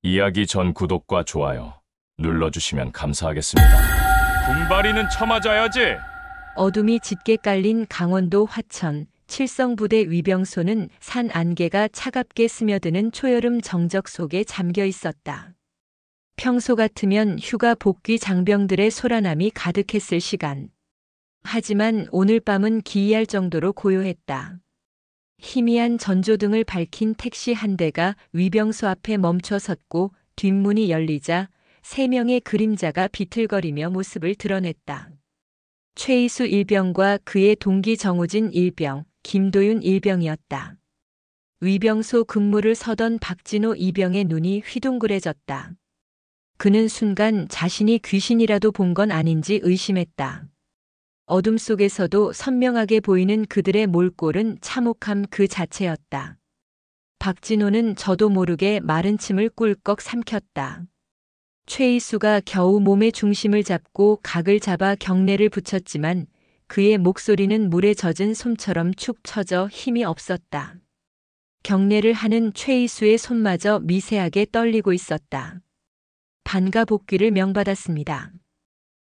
이야기 전 구독과 좋아요 눌러주시면 감사하겠습니다. 군바리는 쳐맞아야지. 어둠이 짙게 깔린 강원도 화천 칠성부대 위병소는 산 안개가 차갑게 스며드는 초여름 정적 속에 잠겨 있었다. 평소 같으면 휴가 복귀 장병들의 소란함이 가득했을 시간. 하지만 오늘 밤은 기이할 정도로 고요했다. 희미한 전조등을 밝힌 택시 한 대가 위병소 앞에 멈춰 섰고 뒷문이 열리자 3명의 그림자가 비틀거리며 모습을 드러냈다. 최이수 일병과 그의 동기 정우진 일병, 김도윤 일병이었다. 위병소 근무를 서던 박진호 이병의 눈이 휘둥그레졌다. 그는 순간 자신이 귀신이라도 본 건 아닌지 의심했다. 어둠 속에서도 선명하게 보이는 그들의 몰골은 참혹함 그 자체였다. 박진호는 저도 모르게 마른 침을 꿀꺽 삼켰다. 최이수가 겨우 몸의 중심을 잡고 각을 잡아 경례를 붙였지만 그의 목소리는 물에 젖은 솜처럼 축 처져 힘이 없었다. 경례를 하는 최이수의 손마저 미세하게 떨리고 있었다. 반가 복귀를 명받았습니다.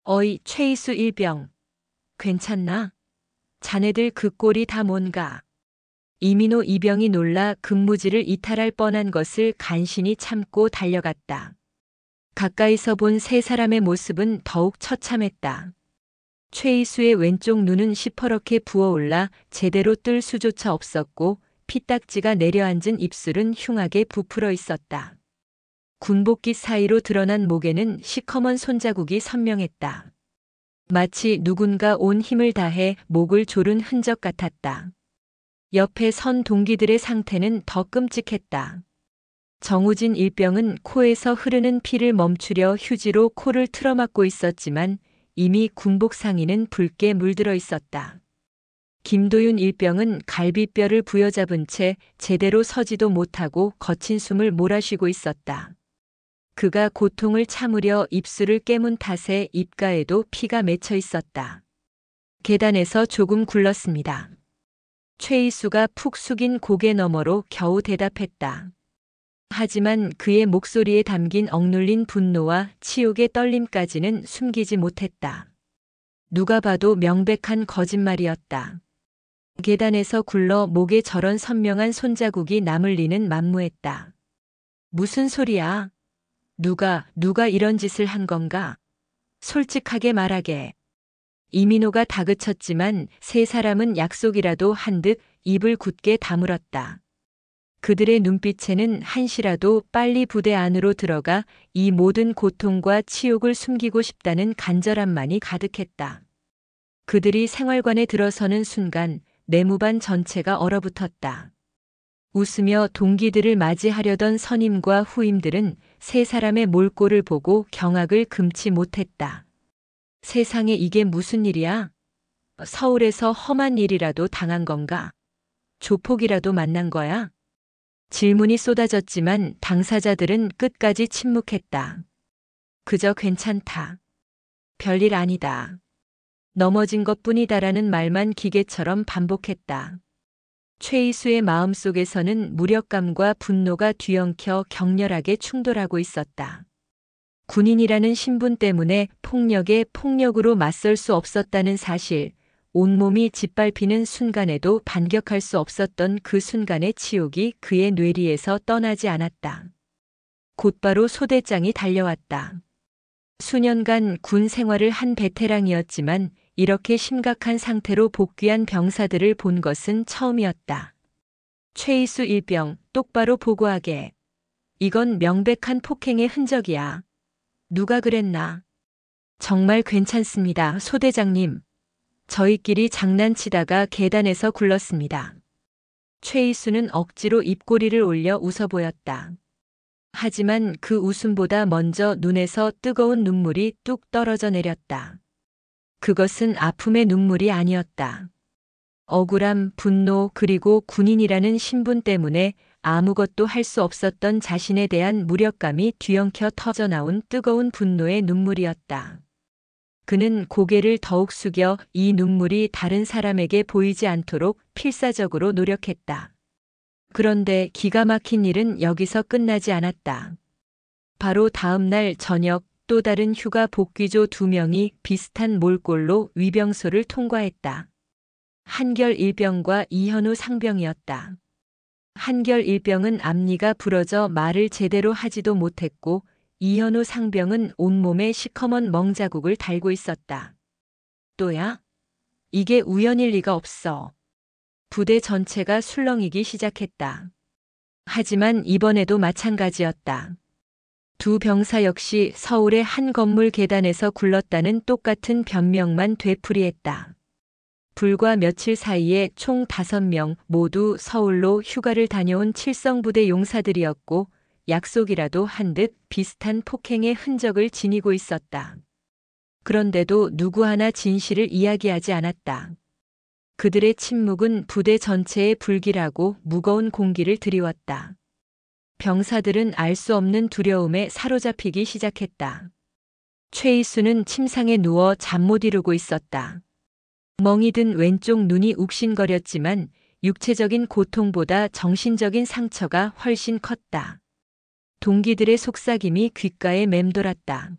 어이, 최이수 일병. 괜찮나? 자네들 그 꼴이 다 뭔가? 이민호 이병이 놀라 근무지를 이탈할 뻔한 것을 간신히 참고 달려갔다. 가까이서 본 3사람의 모습은 더욱 처참했다. 최이수의 왼쪽 눈은 시퍼렇게 부어올라 제대로 뜰 수조차 없었고 피딱지가 내려앉은 입술은 흉하게 부풀어 있었다. 군복깃 사이로 드러난 목에는 시커먼 손자국이 선명했다. 마치 누군가 온 힘을 다해 목을 조른 흔적 같았다. 옆에 선 동기들의 상태는 더 끔찍했다. 정우진 일병은 코에서 흐르는 피를 멈추려 휴지로 코를 틀어막고 있었지만 이미 군복 상의는 붉게 물들어 있었다. 김도윤 일병은 갈비뼈를 부여잡은 채 제대로 서지도 못하고 거친 숨을 몰아쉬고 있었다. 그가 고통을 참으려 입술을 깨문 탓에 입가에도 피가 맺혀 있었다. 계단에서 조금 굴렀습니다. 최이수가 푹 숙인 고개 너머로 겨우 대답했다. 하지만 그의 목소리에 담긴 억눌린 분노와 치욕의 떨림까지는 숨기지 못했다. 누가 봐도 명백한 거짓말이었다. 계단에서 굴러 목에 저런 선명한 손자국이 나물리는 만무했다. 무슨 소리야? 누가 이런 짓을 한 건가? 솔직하게 말하게. 이민호가 다그쳤지만 3사람은 약속이라도 한 듯 입을 굳게 다물었다. 그들의 눈빛에는 한시라도 빨리 부대 안으로 들어가 이 모든 고통과 치욕을 숨기고 싶다는 간절함만이 가득했다. 그들이 생활관에 들어서는 순간 내무반 전체가 얼어붙었다. 웃으며 동기들을 맞이하려던 선임과 후임들은 3사람의 몰골을 보고 경악을 금치 못했다. 세상에 이게 무슨 일이야? 서울에서 험한 일이라도 당한 건가? 조폭이라도 만난 거야? 질문이 쏟아졌지만 당사자들은 끝까지 침묵했다. 그저 괜찮다. 별일 아니다. 넘어진 것뿐이다라는 말만 기계처럼 반복했다. 최이수의 마음속에서는 무력감과 분노가 뒤엉켜 격렬하게 충돌하고 있었다. 군인이라는 신분 때문에 폭력에 폭력으로 맞설 수 없었다는 사실, 온몸이 짓밟히는 순간에도 반격할 수 없었던 그 순간의 치욕이 그의 뇌리에서 떠나지 않았다. 곧바로 소대장이 달려왔다. 수년간 군 생활을 한 베테랑이었지만 이렇게 심각한 상태로 복귀한 병사들을 본 것은 처음이었다. 최이수 일병, 똑바로 보고하게. 이건 명백한 폭행의 흔적이야. 누가 그랬나? 정말 괜찮습니다, 소대장님. 저희끼리 장난치다가 계단에서 굴렀습니다. 최이수는 억지로 입꼬리를 올려 웃어 보였다. 하지만 그 웃음보다 먼저 눈에서 뜨거운 눈물이 뚝 떨어져 내렸다. 그것은 아픔의 눈물이 아니었다. 억울함, 분노, 그리고 군인이라는 신분 때문에 아무것도 할 수 없었던 자신에 대한 무력감이 뒤엉켜 터져나온 뜨거운 분노의 눈물이었다. 그는 고개를 더욱 숙여 이 눈물이 다른 사람에게 보이지 않도록 필사적으로 노력했다. 그런데 기가 막힌 일은 여기서 끝나지 않았다. 바로 다음 날 저녁 또 다른 휴가 복귀조 2명이 비슷한 몰골로 위병소를 통과했다. 한결 일병과 이현우 상병이었다. 한결 일병은 앞니가 부러져 말을 제대로 하지도 못했고 이현우 상병은 온몸에 시커먼 멍자국을 달고 있었다. 또야? 이게 우연일 리가 없어. 부대 전체가 술렁이기 시작했다. 하지만 이번에도 마찬가지였다. 두 병사 역시 서울의 한 건물 계단에서 굴렀다는 똑같은 변명만 되풀이했다. 불과 며칠 사이에 총 5명 모두 서울로 휴가를 다녀온 칠성부대 용사들이었고 약속이라도 한 듯 비슷한 폭행의 흔적을 지니고 있었다. 그런데도 누구 하나 진실을 이야기하지 않았다. 그들의 침묵은 부대 전체에 불길하고 무거운 공기를 드리웠다. 병사들은 알 수 없는 두려움에 사로잡히기 시작했다. 최이수는 침상에 누워 잠 못 이루고 있었다. 멍이 든 왼쪽 눈이 욱신거렸지만 육체적인 고통보다 정신적인 상처가 훨씬 컸다. 동기들의 속삭임이 귓가에 맴돌았다.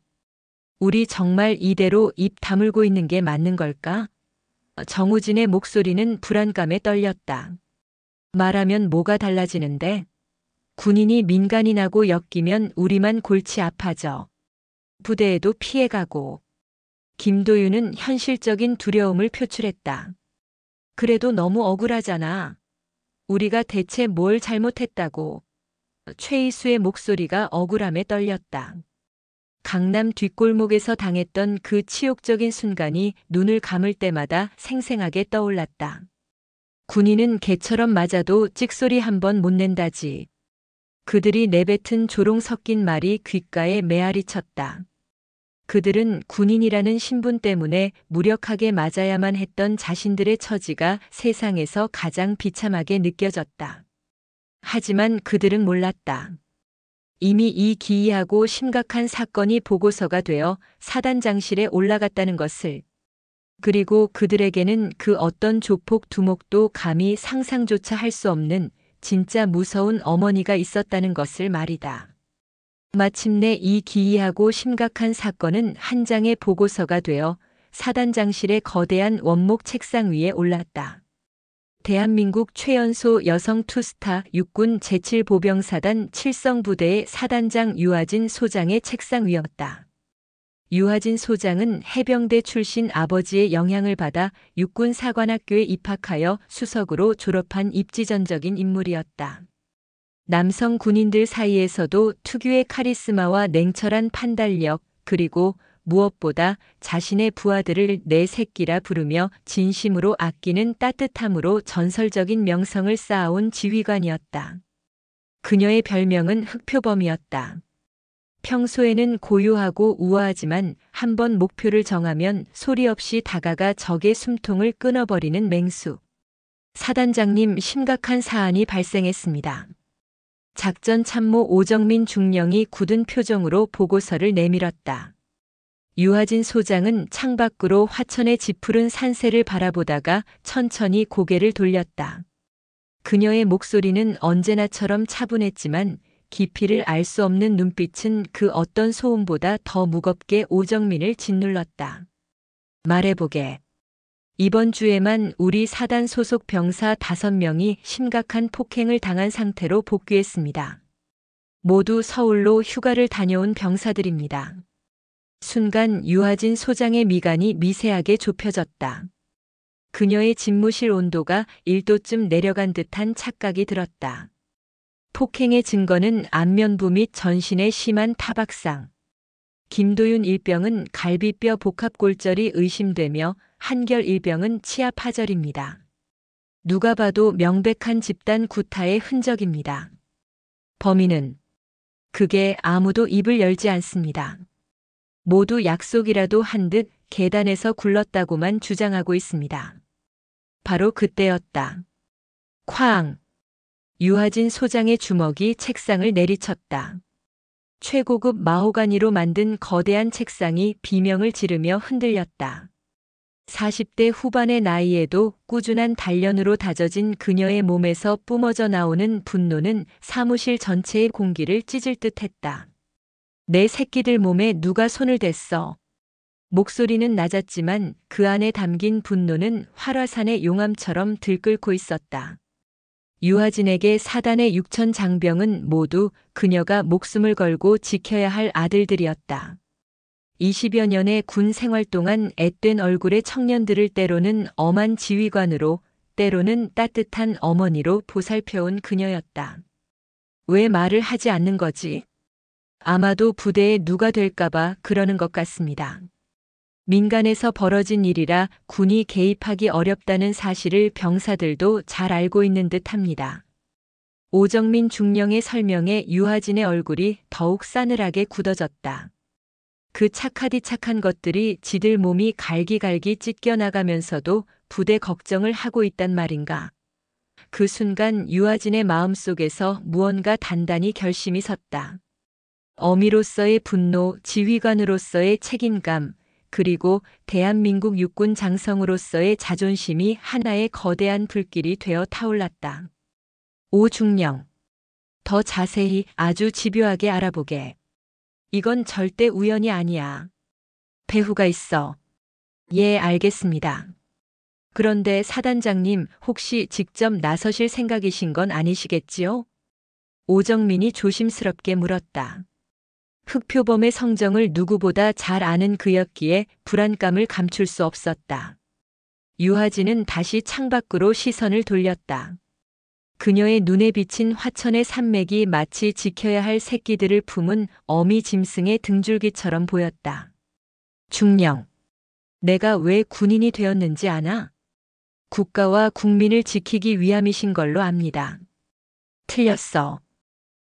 우리 정말 이대로 입 다물고 있는 게 맞는 걸까? 정우진의 목소리는 불안감에 떨렸다. 말하면 뭐가 달라지는데? 군인이 민간인하고 엮이면 우리만 골치 아파져. 부대에도 피해가고. 김도윤은 현실적인 두려움을 표출했다. 그래도 너무 억울하잖아. 우리가 대체 뭘 잘못했다고. 최이수의 목소리가 억울함에 떨렸다. 강남 뒷골목에서 당했던 그 치욕적인 순간이 눈을 감을 때마다 생생하게 떠올랐다. 군인은 개처럼 맞아도 찍소리 한 번 못 낸다지. 그들이 내뱉은 조롱 섞인 말이 귓가에 메아리 쳤다. 그들은 군인이라는 신분 때문에 무력하게 맞아야만 했던 자신들의 처지가 세상에서 가장 비참하게 느껴졌다. 하지만 그들은 몰랐다. 이미 이 기이하고 심각한 사건이 보고서가 되어 사단장실에 올라갔다는 것을. 그리고 그들에게는 그 어떤 조폭 두목도 감히 상상조차 할 수 없는 진짜 무서운 어머니가 있었다는 것을 말이다. 마침내 이 기이하고 심각한 사건은 한 장의 보고서가 되어 사단장실의 거대한 원목 책상 위에 올랐다. 대한민국 최연소 여성 투스타 육군 제7보병사단 칠성부대의 사단장 유하진 소장의 책상 위였다. 유하진 소장은 해병대 출신 아버지의 영향을 받아 육군사관학교에 입학하여 수석으로 졸업한 입지전적인 인물이었다. 남성 군인들 사이에서도 특유의 카리스마와 냉철한 판단력, 그리고 무엇보다 자신의 부하들을 내 새끼라 부르며 진심으로 아끼는 따뜻함으로 전설적인 명성을 쌓아온 지휘관이었다. 그녀의 별명은 흑표범이었다. 평소에는 고요하고 우아하지만 한번 목표를 정하면 소리 없이 다가가 적의 숨통을 끊어버리는 맹수. 사단장님, 심각한 사안이 발생했습니다. 작전 참모 오정민 중령이 굳은 표정으로 보고서를 내밀었다. 유하진 소장은 창밖으로 화천의 짙푸른 산세를 바라보다가 천천히 고개를 돌렸다. 그녀의 목소리는 언제나처럼 차분했지만 깊이를 알 수 없는 눈빛은 그 어떤 소음보다 더 무겁게 오정민을 짓눌렀다. 말해보게. 이번 주에만 우리 사단 소속 병사 5명이 심각한 폭행을 당한 상태로 복귀했습니다. 모두 서울로 휴가를 다녀온 병사들입니다. 순간 유하진 소장의 미간이 미세하게 좁혀졌다. 그녀의 집무실 온도가 1도쯤 내려간 듯한 착각이 들었다. 폭행의 증거는 안면부 및 전신의 심한 타박상. 김도윤 일병은 갈비뼈 복합골절이 의심되며 한결 일병은 치아 파절입니다. 누가 봐도 명백한 집단 구타의 흔적입니다. 범인은 그게 아무도 입을 열지 않습니다. 모두 약속이라도 한 듯 계단에서 굴렀다고만 주장하고 있습니다. 바로 그때였다. 쾅! 유하진 소장의 주먹이 책상을 내리쳤다. 최고급 마호가니로 만든 거대한 책상이 비명을 지르며 흔들렸다. 40대 후반의 나이에도 꾸준한 단련으로 다져진 그녀의 몸에서 뿜어져 나오는 분노는 사무실 전체의 공기를 찢을 듯했다. 내 새끼들 몸에 누가 손을 댔어? 목소리는 낮았지만 그 안에 담긴 분노는 활화산의 용암처럼 들끓고 있었다. 유하진에게 사단의 6천 장병은 모두 그녀가 목숨을 걸고 지켜야 할 아들들이었다. 20여 년의 군 생활 동안 앳된 얼굴의 청년들을 때로는 엄한 지휘관으로, 때로는 따뜻한 어머니로 보살펴온 그녀였다. 왜 말을 하지 않는 거지? 아마도 부대에 누가 될까봐 그러는 것 같습니다. 민간에서 벌어진 일이라 군이 개입하기 어렵다는 사실을 병사들도 잘 알고 있는 듯합니다. 오정민 중령의 설명에 유하진의 얼굴이 더욱 싸늘하게 굳어졌다. 그 착하디 착한 것들이 지들 몸이 갈기갈기 찢겨나가면서도 부대 걱정을 하고 있단 말인가. 그 순간 유하진의 마음속에서 무언가 단단히 결심이 섰다. 어미로서의 분노, 지휘관으로서의 책임감, 그리고 대한민국 육군 장성으로서의 자존심이 하나의 거대한 불길이 되어 타올랐다. 오중령. 더 자세히 아주 집요하게 알아보게. 이건 절대 우연이 아니야. 배후가 있어. 예, 알겠습니다. 그런데 사단장님, 혹시 직접 나서실 생각이신 건 아니시겠지요? 오정민이 조심스럽게 물었다. 흑표범의 성정을 누구보다 잘 아는 그였기에 불안감을 감출 수 없었다. 유하진은 다시 창밖으로 시선을 돌렸다. 그녀의 눈에 비친 화천의 산맥이 마치 지켜야 할 새끼들을 품은 어미 짐승의 등줄기처럼 보였다. 중령. 내가 왜 군인이 되었는지 아나? 국가와 국민을 지키기 위함이신 걸로 압니다. 틀렸어.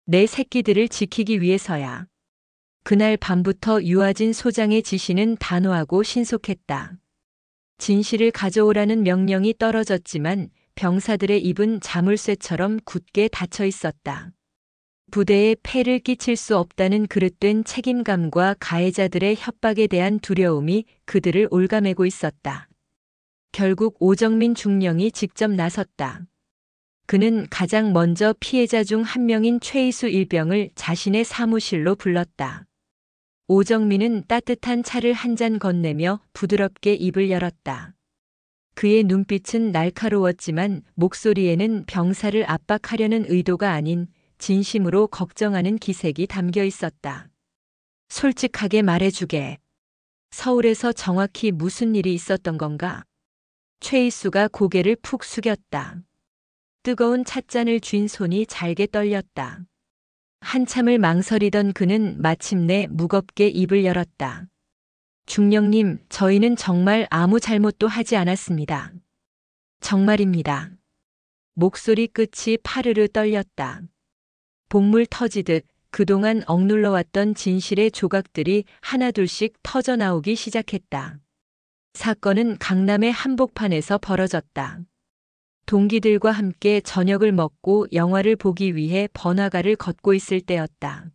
내 새끼들을 지키기 위해서야. 그날 밤부터 유하진 소장의 지시는 단호하고 신속했다. 진실을 가져오라는 명령이 떨어졌지만 병사들의 입은 자물쇠처럼 굳게 닫혀 있었다. 부대에 폐를 끼칠 수 없다는 그릇된 책임감과 가해자들의 협박에 대한 두려움이 그들을 올가매고 있었다. 결국 오정민 중령이 직접 나섰다. 그는 가장 먼저 피해자 중 한 명인 최이수 일병을 자신의 사무실로 불렀다. 오정민은 따뜻한 차를 한 잔 건네며 부드럽게 입을 열었다. 그의 눈빛은 날카로웠지만 목소리에는 병사를 압박하려는 의도가 아닌 진심으로 걱정하는 기색이 담겨 있었다. 솔직하게 말해주게. 서울에서 정확히 무슨 일이 있었던 건가? 최이수가 고개를 푹 숙였다. 뜨거운 찻잔을 쥔 손이 잘게 떨렸다. 한참을 망설이던 그는 마침내 무겁게 입을 열었다. 중령님, 저희는 정말 아무 잘못도 하지 않았습니다. 정말입니다. 목소리 끝이 파르르 떨렸다. 복물 터지듯 그동안 억눌러왔던 진실의 조각들이 하나둘씩 터져나오기 시작했다. 사건은 강남의 한복판에서 벌어졌다. 동기들과 함께 저녁을 먹고 영화를 보기 위해 번화가를 걷고 있을 때였다.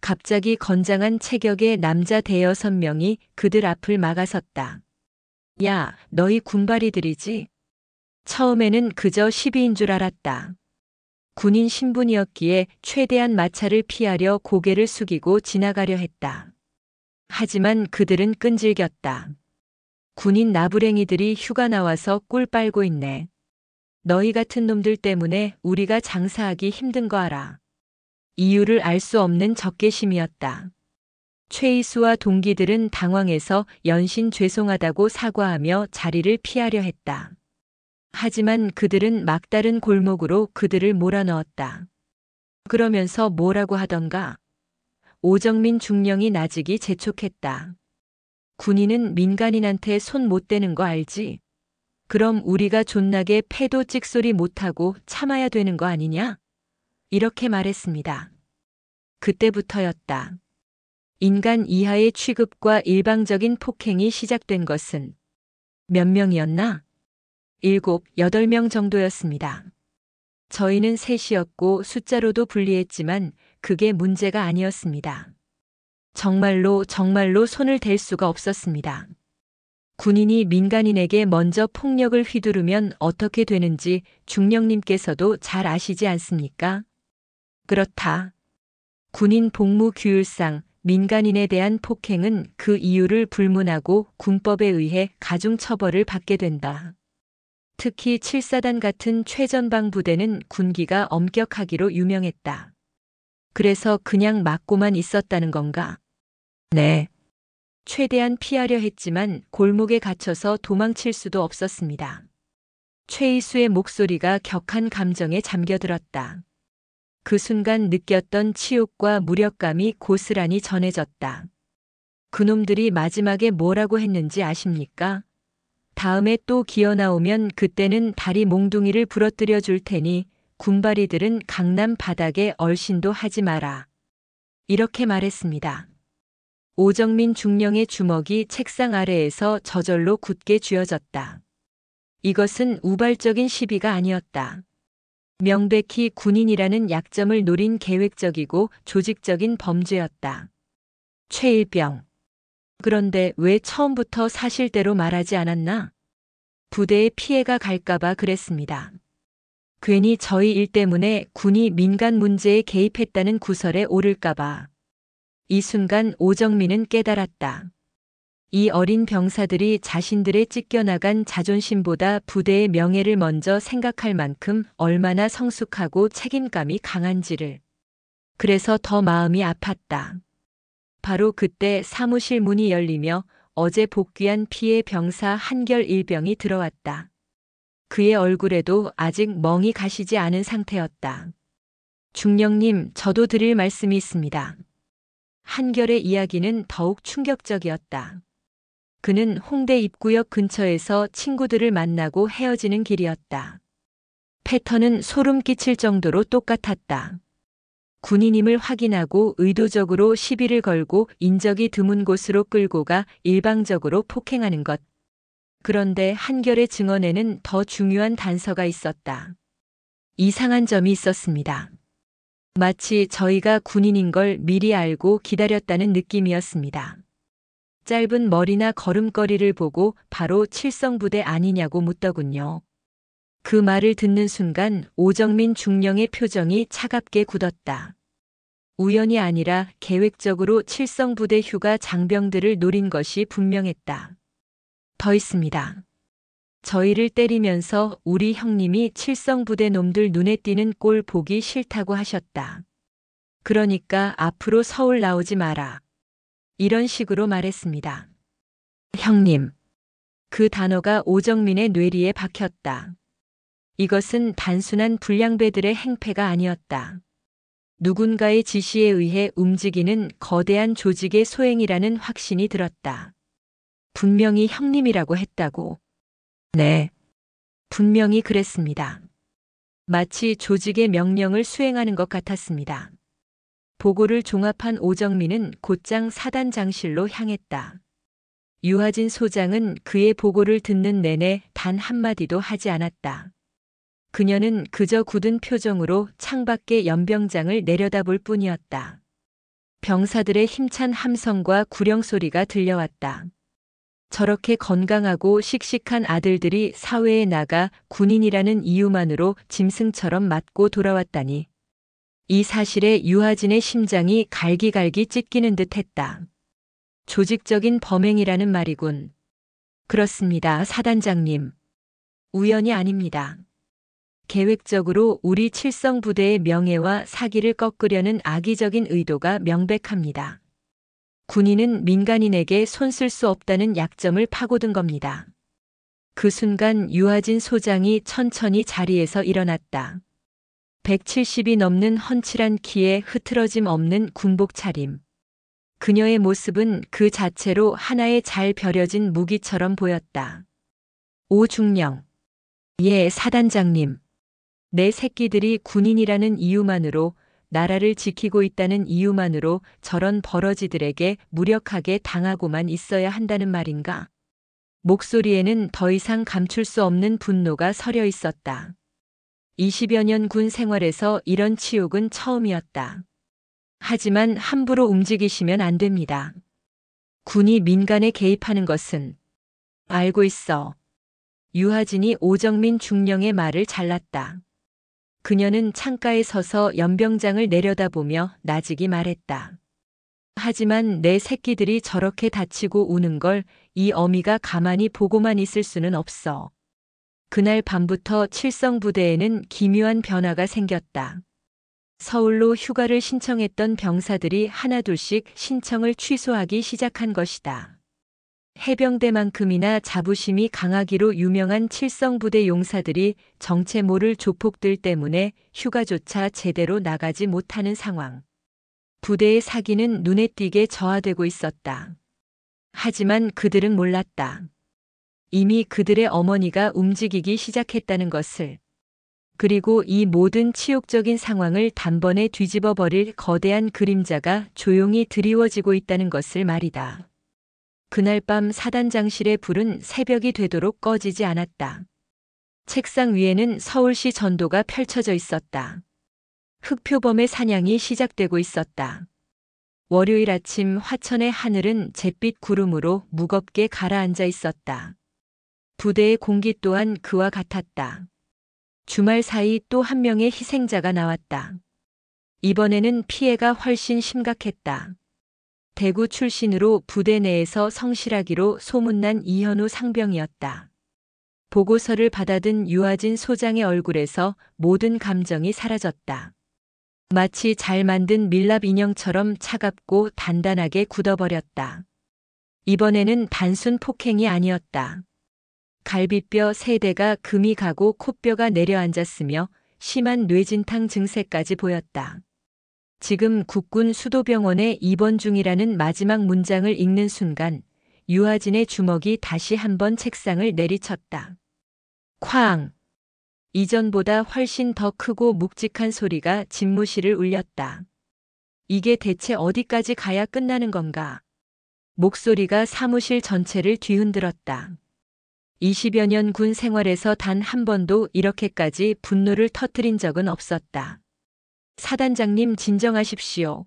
갑자기 건장한 체격의 남자 대여섯 명이 그들 앞을 막아섰다. 야, 너희 군바리들이지? 처음에는 그저 시비인 줄 알았다. 군인 신분이었기에 최대한 마찰을 피하려 고개를 숙이고 지나가려 했다. 하지만 그들은 끈질겼다. 군인 나부랭이들이 휴가 나와서 꿀 빨고 있네. 너희 같은 놈들 때문에 우리가 장사하기 힘든 거 알아. 이유를 알 수 없는 적개심이었다. 최이수와 동기들은 당황해서 연신 죄송하다고 사과하며 자리를 피하려 했다. 하지만 그들은 막다른 골목으로 그들을 몰아넣었다. 그러면서 뭐라고 하던가? 오정민 중령이 나직이 재촉했다. 군인은 민간인한테 손 못 대는 거 알지? 그럼 우리가 존나게 패도 찍소리 못하고 참아야 되는 거 아니냐? 이렇게 말했습니다. 그때부터였다. 인간 이하의 취급과 일방적인 폭행이 시작된 것은 몇 명이었나? 7, 8명 정도였습니다. 저희는 셋이었고 숫자로도 불리했지만 그게 문제가 아니었습니다. 정말로 손을 댈 수가 없었습니다. 군인이 민간인에게 먼저 폭력을 휘두르면 어떻게 되는지 중령님께서도 잘 아시지 않습니까? 그렇다. 군인 복무 규율상 민간인에 대한 폭행은 그 이유를 불문하고 군법에 의해 가중 처벌을 받게 된다. 특히 7사단 같은 최전방 부대는 군기가 엄격하기로 유명했다. 그래서 그냥 맞고만 있었다는 건가? 네. 최대한 피하려 했지만 골목에 갇혀서 도망칠 수도 없었습니다. 최이수의 목소리가 격한 감정에 잠겨들었다. 그 순간 느꼈던 치욕과 무력감이 고스란히 전해졌다. 그놈들이 마지막에 뭐라고 했는지 아십니까? 다음에 또 기어 나오면 그때는 다리 몽둥이를 부러뜨려 줄 테니 군바리들은 강남 바닥에 얼씬도 하지 마라. 이렇게 말했습니다. 오정민 중령의 주먹이 책상 아래에서 저절로 굳게 쥐어졌다. 이것은 우발적인 시비가 아니었다. 명백히 군인이라는 약점을 노린 계획적이고 조직적인 범죄였다. 최일병. 그런데 왜 처음부터 사실대로 말하지 않았나? 부대에 피해가 갈까봐 그랬습니다. 괜히 저희 일 때문에 군이 민간 문제에 개입했다는 구설에 오를까봐. 이 순간 오정민은 깨달았다. 이 어린 병사들이 자신들의 찢겨나간 자존심보다 부대의 명예를 먼저 생각할 만큼 얼마나 성숙하고 책임감이 강한지를. 그래서 더 마음이 아팠다. 바로 그때 사무실 문이 열리며 어제 복귀한 피해 병사 한결 일병이 들어왔다. 그의 얼굴에도 아직 멍이 가시지 않은 상태였다. 중령님, 저도 드릴 말씀이 있습니다. 한결의 이야기는 더욱 충격적이었다. 그는 홍대 입구역 근처에서 친구들을 만나고 헤어지는 길이었다. 패턴은 소름 끼칠 정도로 똑같았다. 군인임을 확인하고 의도적으로 시비를 걸고 인적이 드문 곳으로 끌고 가 일방적으로 폭행하는 것. 그런데 한결의 증언에는 더 중요한 단서가 있었다. 이상한 점이 있었습니다. 마치 저희가 군인인 걸 미리 알고 기다렸다는 느낌이었습니다. 짧은 머리나 걸음걸이를 보고 바로 칠성부대 아니냐고 묻더군요. 그 말을 듣는 순간 오정민 중령의 표정이 차갑게 굳었다. 우연이 아니라 계획적으로 칠성부대 휴가 장병들을 노린 것이 분명했다. 더 있습니다. 저희를 때리면서 우리 형님이 칠성부대 놈들 눈에 띄는 꼴 보기 싫다고 하셨다. 그러니까 앞으로 서울 나오지 마라. 이런 식으로 말했습니다. 형님. 그 단어가 오정민의 뇌리에 박혔다. 이것은 단순한 불량배들의 행패가 아니었다. 누군가의 지시에 의해 움직이는 거대한 조직의 소행이라는 확신이 들었다. 분명히 형님이라고 했다고. 네. 분명히 그랬습니다. 마치 조직의 명령을 수행하는 것 같았습니다. 보고를 종합한 오정민은 곧장 사단장실로 향했다. 유하진 소장은 그의 보고를 듣는 내내 단 한마디도 하지 않았다. 그녀는 그저 굳은 표정으로 창밖의 연병장을 내려다볼 뿐이었다. 병사들의 힘찬 함성과 구령 소리가 들려왔다. 저렇게 건강하고 씩씩한 아들들이 사회에 나가 군인이라는 이유만으로 짐승처럼 맞고 돌아왔다니. 이 사실에 유하진의 심장이 갈기갈기 찢기는 듯 했다. 조직적인 범행이라는 말이군. 그렇습니다, 사단장님. 우연이 아닙니다. 계획적으로 우리 칠성부대의 명예와 사기를 꺾으려는 악의적인 의도가 명백합니다. 군인은 민간인에게 손쓸 수 없다는 약점을 파고든 겁니다. 그 순간 유하진 소장이 천천히 자리에서 일어났다. 170이 넘는 헌칠한 키에 흐트러짐 없는 군복 차림. 그녀의 모습은 그 자체로 하나의 잘 벼려진 무기처럼 보였다. 오중령. 예, 사단장님. 내 새끼들이 군인이라는 이유만으로, 나라를 지키고 있다는 이유만으로 저런 버러지들에게 무력하게 당하고만 있어야 한다는 말인가? 목소리에는 더 이상 감출 수 없는 분노가 서려 있었다. 20여 년 군 생활에서 이런 치욕은 처음이었다. 하지만 함부로 움직이시면 안 됩니다. 군이 민간에 개입하는 것은 알고 있어. 유하진이 오정민 중령의 말을 잘랐다. 그녀는 창가에 서서 연병장을 내려다보며 나직이 말했다. 하지만 내 새끼들이 저렇게 다치고 우는 걸 이 어미가 가만히 보고만 있을 수는 없어. 그날 밤부터 칠성부대에는 기묘한 변화가 생겼다. 서울로 휴가를 신청했던 병사들이 하나둘씩 신청을 취소하기 시작한 것이다. 해병대만큼이나 자부심이 강하기로 유명한 칠성부대 용사들이 정체 모를 조폭들 때문에 휴가조차 제대로 나가지 못하는 상황. 부대의 사기는 눈에 띄게 저하되고 있었다. 하지만 그들은 몰랐다. 이미 그들의 어머니가 움직이기 시작했다는 것을. 그리고 이 모든 치욕적인 상황을 단번에 뒤집어 버릴 거대한 그림자가 조용히 드리워지고 있다는 것을 말이다. 그날 밤 사단장실의 불은 새벽이 되도록 꺼지지 않았다. 책상 위에는 서울시 전도가 펼쳐져 있었다. 흑표범의 사냥이 시작되고 있었다. 월요일 아침 화천의 하늘은 잿빛 구름으로 무겁게 가라앉아 있었다. 부대의 공기 또한 그와 같았다. 주말 사이 또 한 명의 희생자가 나왔다. 이번에는 피해가 훨씬 심각했다. 대구 출신으로 부대 내에서 성실하기로 소문난 이현우 상병이었다. 보고서를 받아든 유아진 소장의 얼굴에서 모든 감정이 사라졌다. 마치 잘 만든 밀랍 인형처럼 차갑고 단단하게 굳어버렸다. 이번에는 단순 폭행이 아니었다. 갈비뼈 3대가 금이 가고 콧뼈가 내려앉았으며 심한 뇌진탕 증세까지 보였다. 지금 국군 수도병원에 입원 중이라는 마지막 문장을 읽는 순간 유아진의 주먹이 다시 한번 책상을 내리쳤다. 쾅! 이전보다 훨씬 더 크고 묵직한 소리가 집무실을 울렸다. 이게 대체 어디까지 가야 끝나는 건가? 목소리가 사무실 전체를 뒤흔들었다. 20여 년 군 생활에서 단 한 번도 이렇게까지 분노를 터뜨린 적은 없었다. 사단장님 진정하십시오.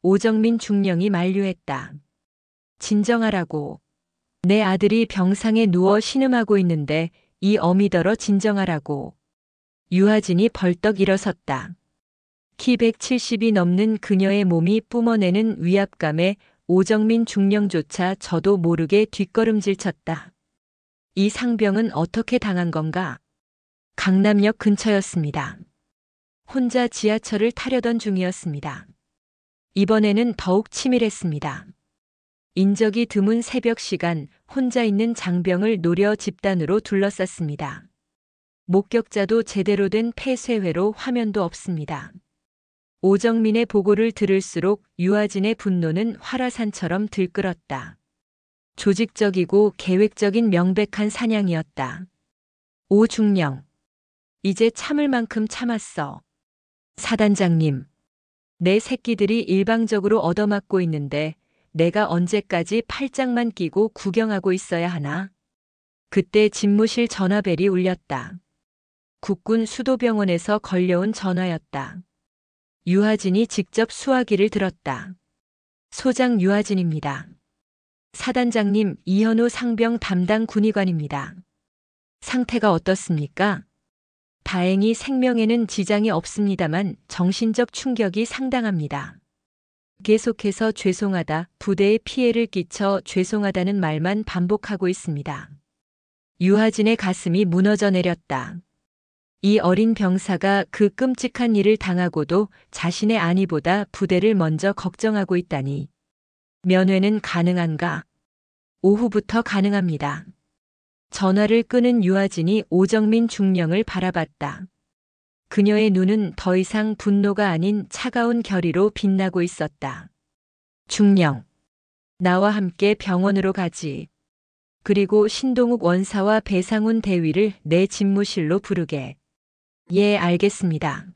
오정민 중령이 만류했다. 진정하라고. 내 아들이 병상에 누워 신음하고 있는데 이 어미더러 진정하라고. 유아진이 벌떡 일어섰다. 키 170이 넘는 그녀의 몸이 뿜어내는 위압감에 오정민 중령조차 저도 모르게 뒷걸음질 쳤다. 이 상병은 어떻게 당한 건가? 강남역 근처였습니다. 혼자 지하철을 타려던 중이었습니다. 이번에는 더욱 치밀했습니다. 인적이 드문 새벽 시간 혼자 있는 장병을 노려 집단으로 둘러쌌습니다. 목격자도 제대로 된 폐쇄회로 화면도 없습니다. 오정민의 보고를 들을수록 유아진의 분노는 활화산처럼 들끓었다. 조직적이고 계획적인 명백한 사냥이었다. 오중령. 이제 참을 만큼 참았어. 사단장님. 내 새끼들이 일방적으로 얻어맞고 있는데 내가 언제까지 팔짱만 끼고 구경하고 있어야 하나? 그때 집무실 전화벨이 울렸다. 국군 수도병원에서 걸려온 전화였다. 유아진이 직접 수화기를 들었다. 소장 유아진입니다. 사단장님 이현우 상병 담당 군의관입니다. 상태가 어떻습니까? 다행히 생명에는 지장이 없습니다만 정신적 충격이 상당합니다. 계속해서 죄송하다, 부대에 피해를 끼쳐 죄송하다는 말만 반복하고 있습니다. 유아진의 가슴이 무너져 내렸다. 이 어린 병사가 그 끔찍한 일을 당하고도 자신의 안위보다 부대를 먼저 걱정하고 있다니. 면회는 가능한가? 오후부터 가능합니다. 전화를 끊은 유아진이 오정민 중령을 바라봤다. 그녀의 눈은 더 이상 분노가 아닌 차가운 결의로 빛나고 있었다. 중령, 나와 함께 병원으로 가지. 그리고 신동욱 원사와 배상훈 대위를 내 집무실로 부르게. 예, 알겠습니다.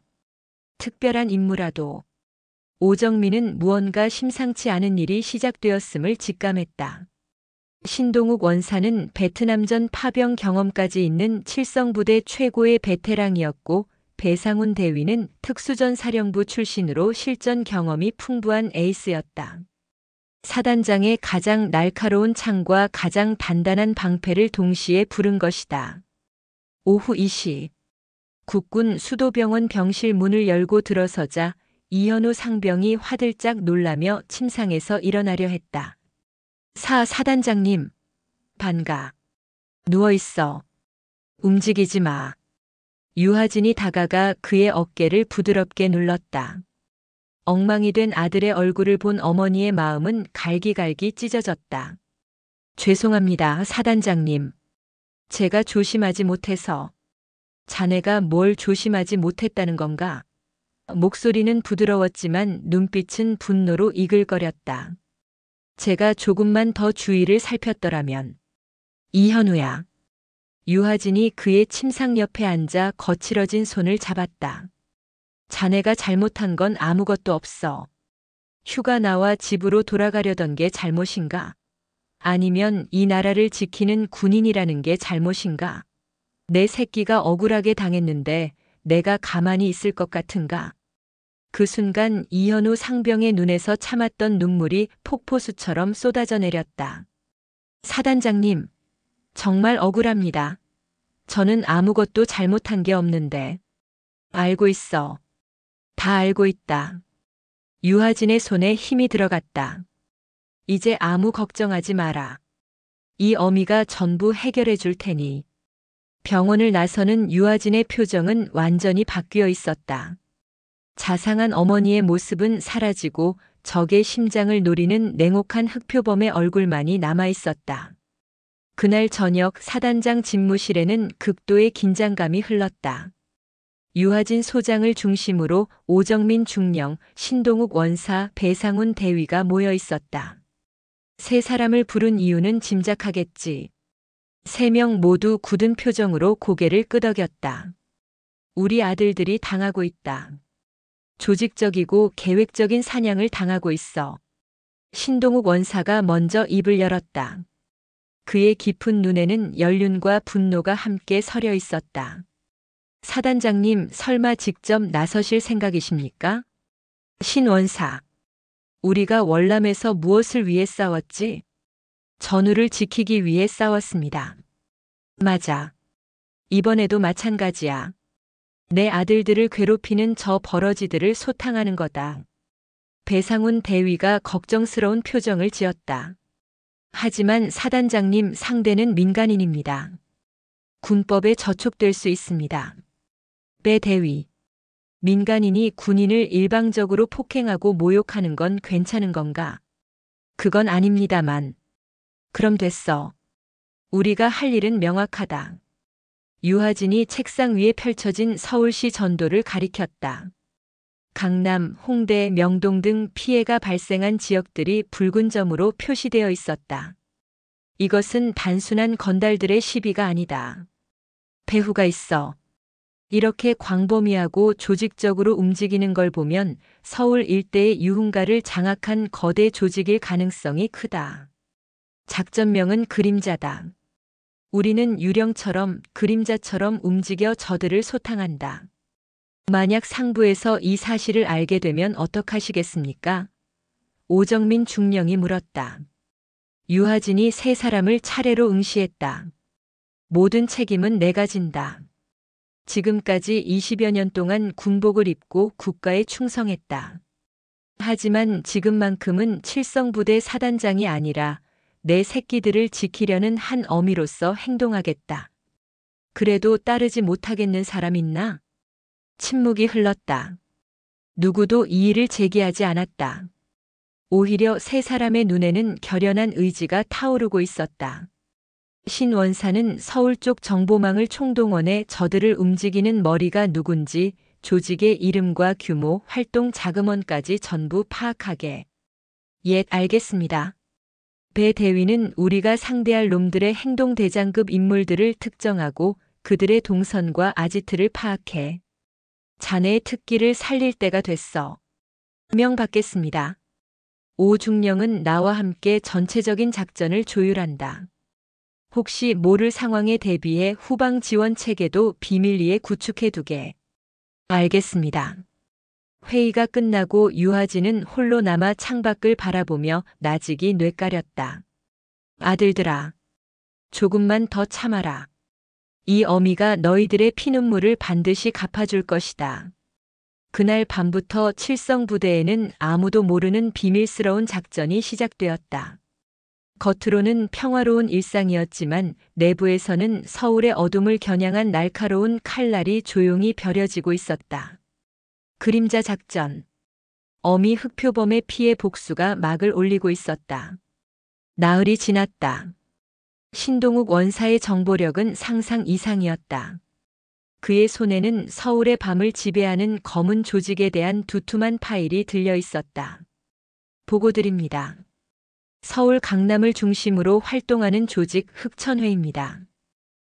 특별한 임무라도. 오정민은 무언가 심상치 않은 일이 시작되었음을 직감했다. 신동욱 원사는 베트남전 파병 경험까지 있는 칠성부대 최고의 베테랑이었고 배상훈 대위는 특수전 사령부 출신으로 실전 경험이 풍부한 에이스였다. 사단장의 가장 날카로운 창과 가장 단단한 방패를 동시에 부른 것이다. 오후 2시 국군 수도병원 병실 문을 열고 들어서자 이현우 상병이 화들짝 놀라며 침상에서 일어나려 했다. 사단장님. 반가. 누워있어. 움직이지 마. 유하진이 다가가 그의 어깨를 부드럽게 눌렀다. 엉망이 된 아들의 얼굴을 본 어머니의 마음은 갈기갈기 찢어졌다. 죄송합니다, 사단장님. 제가 조심하지 못해서. 자네가 뭘 조심하지 못했다는 건가? 목소리는 부드러웠지만 눈빛은 분노로 이글거렸다. 제가 조금만 더 주위를 살폈더라면. 이현우야. 유하진이 그의 침상 옆에 앉아 거칠어진 손을 잡았다. 자네가 잘못한 건 아무것도 없어. 휴가 나와 집으로 돌아가려던 게 잘못인가? 아니면 이 나라를 지키는 군인이라는 게 잘못인가? 내 새끼가 억울하게 당했는데 내가 가만히 있을 것 같은가? 그 순간 이현우 상병의 눈에서 참았던 눈물이 폭포수처럼 쏟아져 내렸다. 사단장님, 정말 억울합니다. 저는 아무것도 잘못한 게 없는데. 알고 있어. 다 알고 있다. 유하진의 손에 힘이 들어갔다. 이제 아무 걱정하지 마라. 이 어미가 전부 해결해 줄 테니. 병원을 나서는 유하진의 표정은 완전히 바뀌어 있었다. 자상한 어머니의 모습은 사라지고 적의 심장을 노리는 냉혹한 흑표범의 얼굴만이 남아 있었다. 그날 저녁 사단장 집무실에는 극도의 긴장감이 흘렀다. 유하진 소장을 중심으로 오정민 중령, 신동욱 원사, 배상훈 대위가 모여 있었다. 세 사람을 부른 이유는 짐작하겠지. 3명 모두 굳은 표정으로 고개를 끄덕였다. 우리 아들들이 당하고 있다. 조직적이고 계획적인 사냥을 당하고 있어. 신동욱 원사가 먼저 입을 열었다. 그의 깊은 눈에는 연륜과 분노가 함께 서려 있었다. 사단장님, 설마 직접 나서실 생각이십니까? 신 원사. 우리가 월남에서 무엇을 위해 싸웠지? 전우를 지키기 위해 싸웠습니다. 맞아. 이번에도 마찬가지야. 내 아들들을 괴롭히는 저 버러지들을 소탕하는 거다. 배상훈 대위가 걱정스러운 표정을 지었다. 하지만 사단장님, 상대는 민간인입니다. 군법에 저촉될 수 있습니다. 배 대위. 민간인이 군인을 일방적으로 폭행하고 모욕하는 건 괜찮은 건가? 그건 아닙니다만. 그럼 됐어. 우리가 할 일은 명확하다. 유하진이 책상 위에 펼쳐진 서울시 전도를 가리켰다. 강남, 홍대, 명동 등 피해가 발생한 지역들이 붉은 점으로 표시되어 있었다. 이것은 단순한 건달들의 시비가 아니다. 배후가 있어. 이렇게 광범위하고 조직적으로 움직이는 걸 보면 서울 일대의 유흥가를 장악한 거대 조직일 가능성이 크다. 작전명은 그림자다. 우리는 유령처럼 그림자처럼 움직여 저들을 소탕한다. 만약 상부에서 이 사실을 알게 되면 어떡하시겠습니까? 오정민 중령이 물었다. 유하진이 3사람을 차례로 응시했다. 모든 책임은 내가 진다. 지금까지 20여 년 동안 군복을 입고 국가에 충성했다. 하지만 지금만큼은 칠성부대 사단장이 아니라 내 새끼들을 지키려는 한 어미로서 행동하겠다. 그래도 따르지 못하겠는 사람 있나? 침묵이 흘렀다. 누구도 이의를 제기하지 않았다. 오히려 3사람의 눈에는 결연한 의지가 타오르고 있었다. 신 원사는 서울 쪽 정보망을 총동원해 저들을 움직이는 머리가 누군지 조직의 이름과 규모, 활동 자금원까지 전부 파악하게. 예, 알겠습니다. 배 대위는 우리가 상대할 놈들의 행동 대장급 인물들을 특정하고 그들의 동선과 아지트를 파악해. 자네의 특기를 살릴 때가 됐어. 명 받겠습니다. 오중령은 나와 함께 전체적인 작전을 조율한다. 혹시 모를 상황에 대비해 후방 지원 체계도 비밀리에 구축해두게. 알겠습니다. 회의가 끝나고 유하진은 홀로 남아 창밖을 바라보며 나직이 뇌까렸다. 아들들아, 조금만 더 참아라. 이 어미가 너희들의 피눈물을 반드시 갚아줄 것이다. 그날 밤부터 칠성부대에는 아무도 모르는 비밀스러운 작전이 시작되었다. 겉으로는 평화로운 일상이었지만 내부에서는 서울의 어둠을 겨냥한 날카로운 칼날이 조용히 벼려지고 있었다. 그림자 작전. 어미 흑표범의 피해 복수가 막을 올리고 있었다. 나흘이 지났다. 신동욱 원사의 정보력은 상상 이상이었다. 그의 손에는 서울의 밤을 지배하는 검은 조직에 대한 두툼한 파일이 들려 있었다. 보고드립니다. 서울 강남을 중심으로 활동하는 조직 흑천회입니다.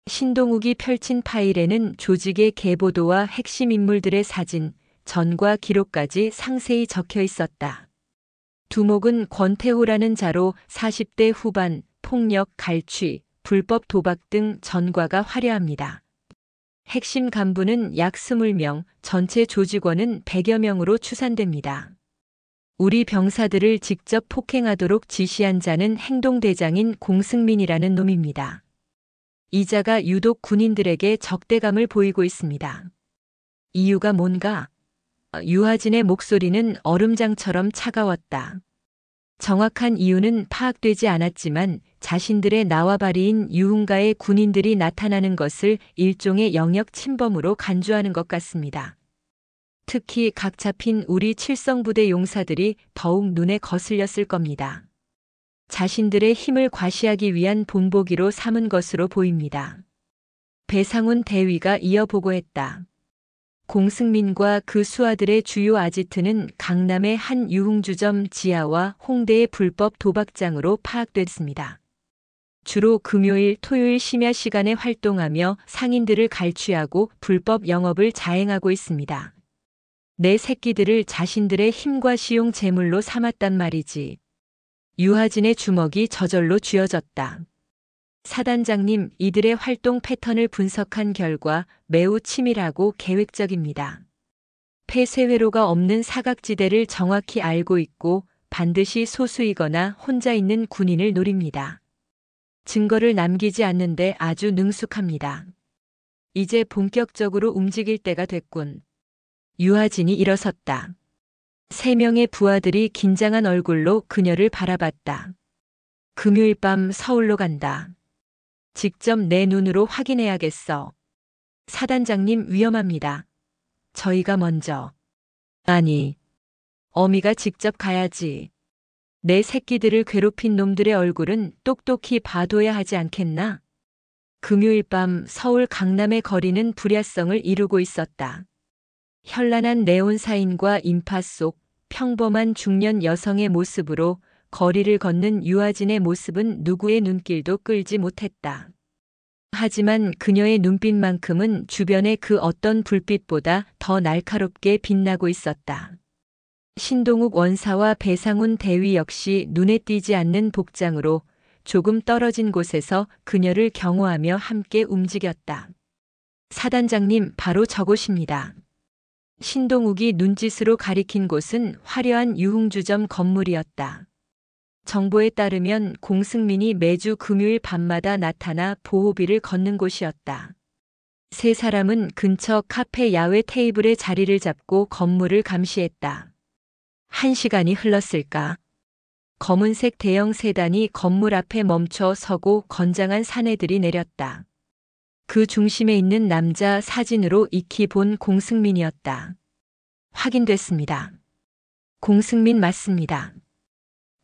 신동욱이 펼친 파일에는 조직의 계보도와 핵심 인물들의 사진, 전과 기록까지 상세히 적혀 있었다. 두목은 권태호라는 자로 40대 후반, 폭력, 갈취, 불법 도박 등 전과가 화려합니다. 핵심 간부는 약 20명, 전체 조직원은 100여 명으로 추산됩니다. 우리 병사들을 직접 폭행하도록 지시한 자는 행동대장인 공승민이라는 놈입니다. 이 자가 유독 군인들에게 적대감을 보이고 있습니다. 이유가 뭔가? 유하진의 목소리는 얼음장처럼 차가웠다. 정확한 이유는 파악되지 않았지만 자신들의 나와바리인 유흥가의 군인들이 나타나는 것을 일종의 영역 침범으로 간주하는 것 같습니다. 특히 각 잡힌 우리 칠성부대 용사들이 더욱 눈에 거슬렸을 겁니다. 자신들의 힘을 과시하기 위한 본보기로 삼은 것으로 보입니다. 배상훈 대위가 이어 보고했다. 공승민과 그 수하들의 주요 아지트는 강남의 한 유흥주점 지하와 홍대의 불법 도박장으로 파악됐습니다. 주로 금요일, 토요일 심야 시간에 활동하며 상인들을 갈취하고 불법 영업을 자행하고 있습니다. 내 새끼들을 자신들의 힘과 시용 제물로 삼았단 말이지. 유하진의 주먹이 저절로 쥐어졌다. 사단장님, 이들의 활동 패턴을 분석한 결과 매우 치밀하고 계획적입니다. 폐쇄회로가 없는 사각지대를 정확히 알고 있고 반드시 소수이거나 혼자 있는 군인을 노립니다. 증거를 남기지 않는데 아주 능숙합니다. 이제 본격적으로 움직일 때가 됐군. 유하진이 일어섰다. 3명의 부하들이 긴장한 얼굴로 그녀를 바라봤다. 금요일 밤 서울로 간다. 직접 내 눈으로 확인해야겠어. 사단장님, 위험합니다. 저희가 먼저. 아니, 어미가 직접 가야지. 내 새끼들을 괴롭힌 놈들의 얼굴은 똑똑히 봐둬야 하지 않겠나? 금요일 밤 서울 강남의 거리는 불야성을 이루고 있었다. 현란한 네온사인과 인파 속 평범한 중년 여성의 모습으로 거리를 걷는 유하진의 모습은 누구의 눈길도 끌지 못했다. 하지만 그녀의 눈빛만큼은 주변의 그 어떤 불빛보다 더 날카롭게 빛나고 있었다. 신동욱 원사와 배상훈 대위 역시 눈에 띄지 않는 복장으로 조금 떨어진 곳에서 그녀를 경호하며 함께 움직였다. 사단장님, 바로 저곳입니다. 신동욱이 눈짓으로 가리킨 곳은 화려한 유흥주점 건물이었다. 정보에 따르면 공승민이 매주 금요일 밤마다 나타나 보호비를 걷는 곳이었다. 3사람은 근처 카페 야외 테이블에 자리를 잡고 건물을 감시했다. 1시간이 흘렀을까? 검은색 대형 세단이 건물 앞에 멈춰 서고 건장한 사내들이 내렸다. 그 중심에 있는 남자 사진으로 익히 본 공승민이었다. 확인됐습니다. 공승민 맞습니다.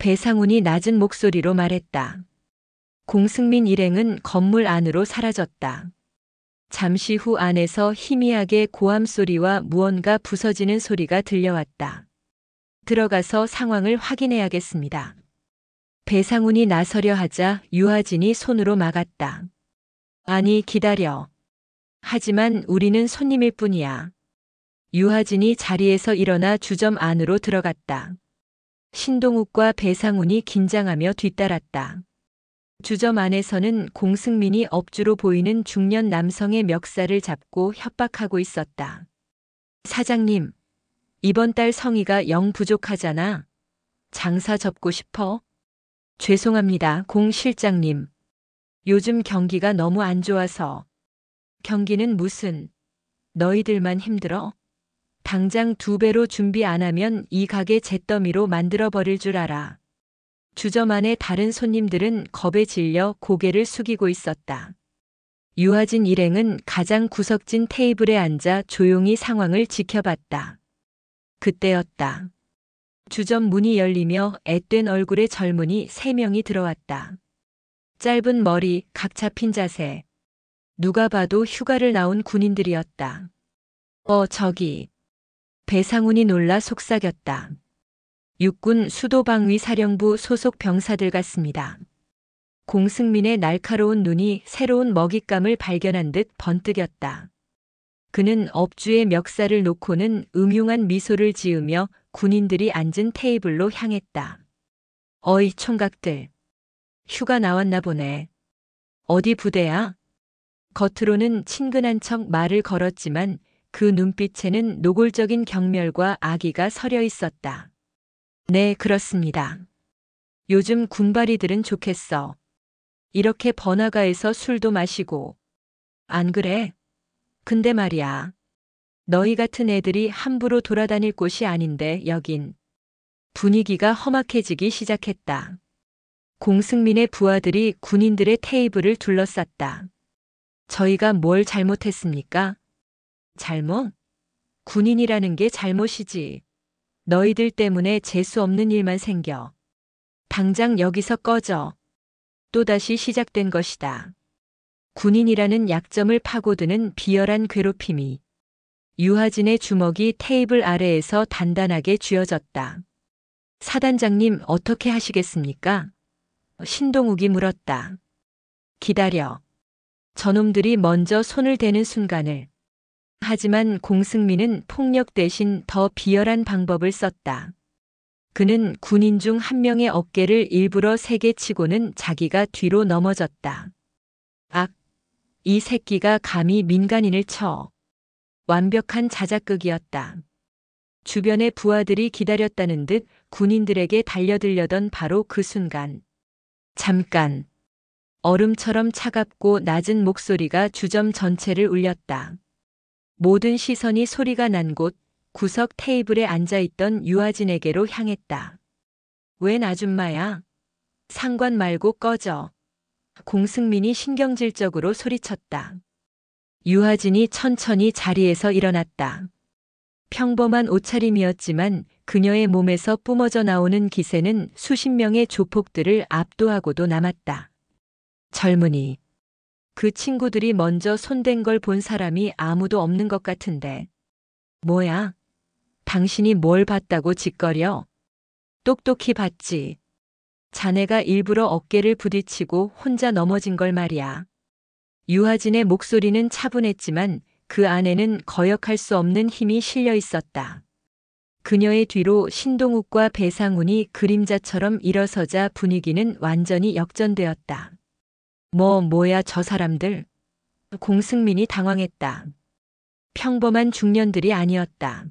배상훈이 낮은 목소리로 말했다. 공승민 일행은 건물 안으로 사라졌다. 잠시 후 안에서 희미하게 고함 소리와 무언가 부서지는 소리가 들려왔다. 들어가서 상황을 확인해야겠습니다. 배상훈이 나서려 하자 유하진이 손으로 막았다. 아니, 기다려. 하지만 우리는 손님일 뿐이야. 유하진이 자리에서 일어나 주점 안으로 들어갔다. 신동욱과 배상훈이 긴장하며 뒤따랐다. 주점 안에서는 공승민이 업주로 보이는 중년 남성의 멱살을 잡고 협박하고 있었다. 사장님, 이번 달 성의가 영 부족하잖아. 장사 접고 싶어? 죄송합니다, 공 실장님. 요즘 경기가 너무 안 좋아서. 경기는 무슨, 너희들만 힘들어? 당장 2배로 준비 안 하면 이 가게 잿더미로 만들어 버릴 줄 알아. 주점 안에 다른 손님들은 겁에 질려 고개를 숙이고 있었다. 유하진 일행은 가장 구석진 테이블에 앉아 조용히 상황을 지켜봤다. 그때였다. 주점 문이 열리며 앳된 얼굴의 젊은이 3명이 들어왔다. 짧은 머리, 각 잡힌 자세. 누가 봐도 휴가를 나온 군인들이었다. 저기. 배상훈이 놀라 속삭였다. 육군 수도방위 사령부 소속 병사들 같습니다. 공승민의 날카로운 눈이 새로운 먹잇감을 발견한 듯 번뜩였다. 그는 업주의 멱살을 놓고는 음흉한 미소를 지으며 군인들이 앉은 테이블로 향했다. 어이 총각들. 휴가 나왔나 보네. 어디 부대야? 겉으로는 친근한 척 말을 걸었지만 그 눈빛에는 노골적인 경멸과 악의가 서려 있었다. 네, 그렇습니다. 요즘 군바리들은 좋겠어. 이렇게 번화가에서 술도 마시고. 안 그래? 근데 말이야. 너희 같은 애들이 함부로 돌아다닐 곳이 아닌데 여긴. 분위기가 험악해지기 시작했다. 공승민의 부하들이 군인들의 테이블을 둘러쌌다. 저희가 뭘 잘못했습니까? 잘못? 군인이라는 게 잘못이지. 너희들 때문에 재수 없는 일만 생겨. 당장 여기서 꺼져. 또다시 시작된 것이다. 군인이라는 약점을 파고드는 비열한 괴롭힘이. 유하진의 주먹이 테이블 아래에서 단단하게 쥐어졌다. 사단장님, 어떻게 하시겠습니까? 신동욱이 물었다. 기다려. 저놈들이 먼저 손을 대는 순간을. 하지만 공승민은 폭력 대신 더 비열한 방법을 썼다. 그는 군인 중 한 명의 어깨를 일부러 세게 치고는 자기가 뒤로 넘어졌다. 악! 이 새끼가 감히 민간인을 쳐. 완벽한 자작극이었다. 주변의 부하들이 기다렸다는 듯 군인들에게 달려들려던 바로 그 순간. 잠깐. 얼음처럼 차갑고 낮은 목소리가 주점 전체를 울렸다. 모든 시선이 소리가 난 곳 구석 테이블에 앉아있던 유하진에게로 향했다. 웬 아줌마야? 상관 말고 꺼져. 공승민이 신경질적으로 소리쳤다. 유하진이 천천히 자리에서 일어났다. 평범한 옷차림이었지만 그녀의 몸에서 뿜어져 나오는 기세는 수십 명의 조폭들을 압도하고도 남았다. 젊은이. 그 친구들이 먼저 손댄 걸 본 사람이 아무도 없는 것 같은데. 뭐야? 당신이 뭘 봤다고 짓거려? 똑똑히 봤지. 자네가 일부러 어깨를 부딪히고 혼자 넘어진 걸 말이야. 유하진의 목소리는 차분했지만 그 안에는 거역할 수 없는 힘이 실려 있었다. 그녀의 뒤로 신동욱과 배상훈이 그림자처럼 일어서자 분위기는 완전히 역전되었다. 뭐야 저 사람들? 공승민이 당황했다. 평범한 중년들이 아니었다.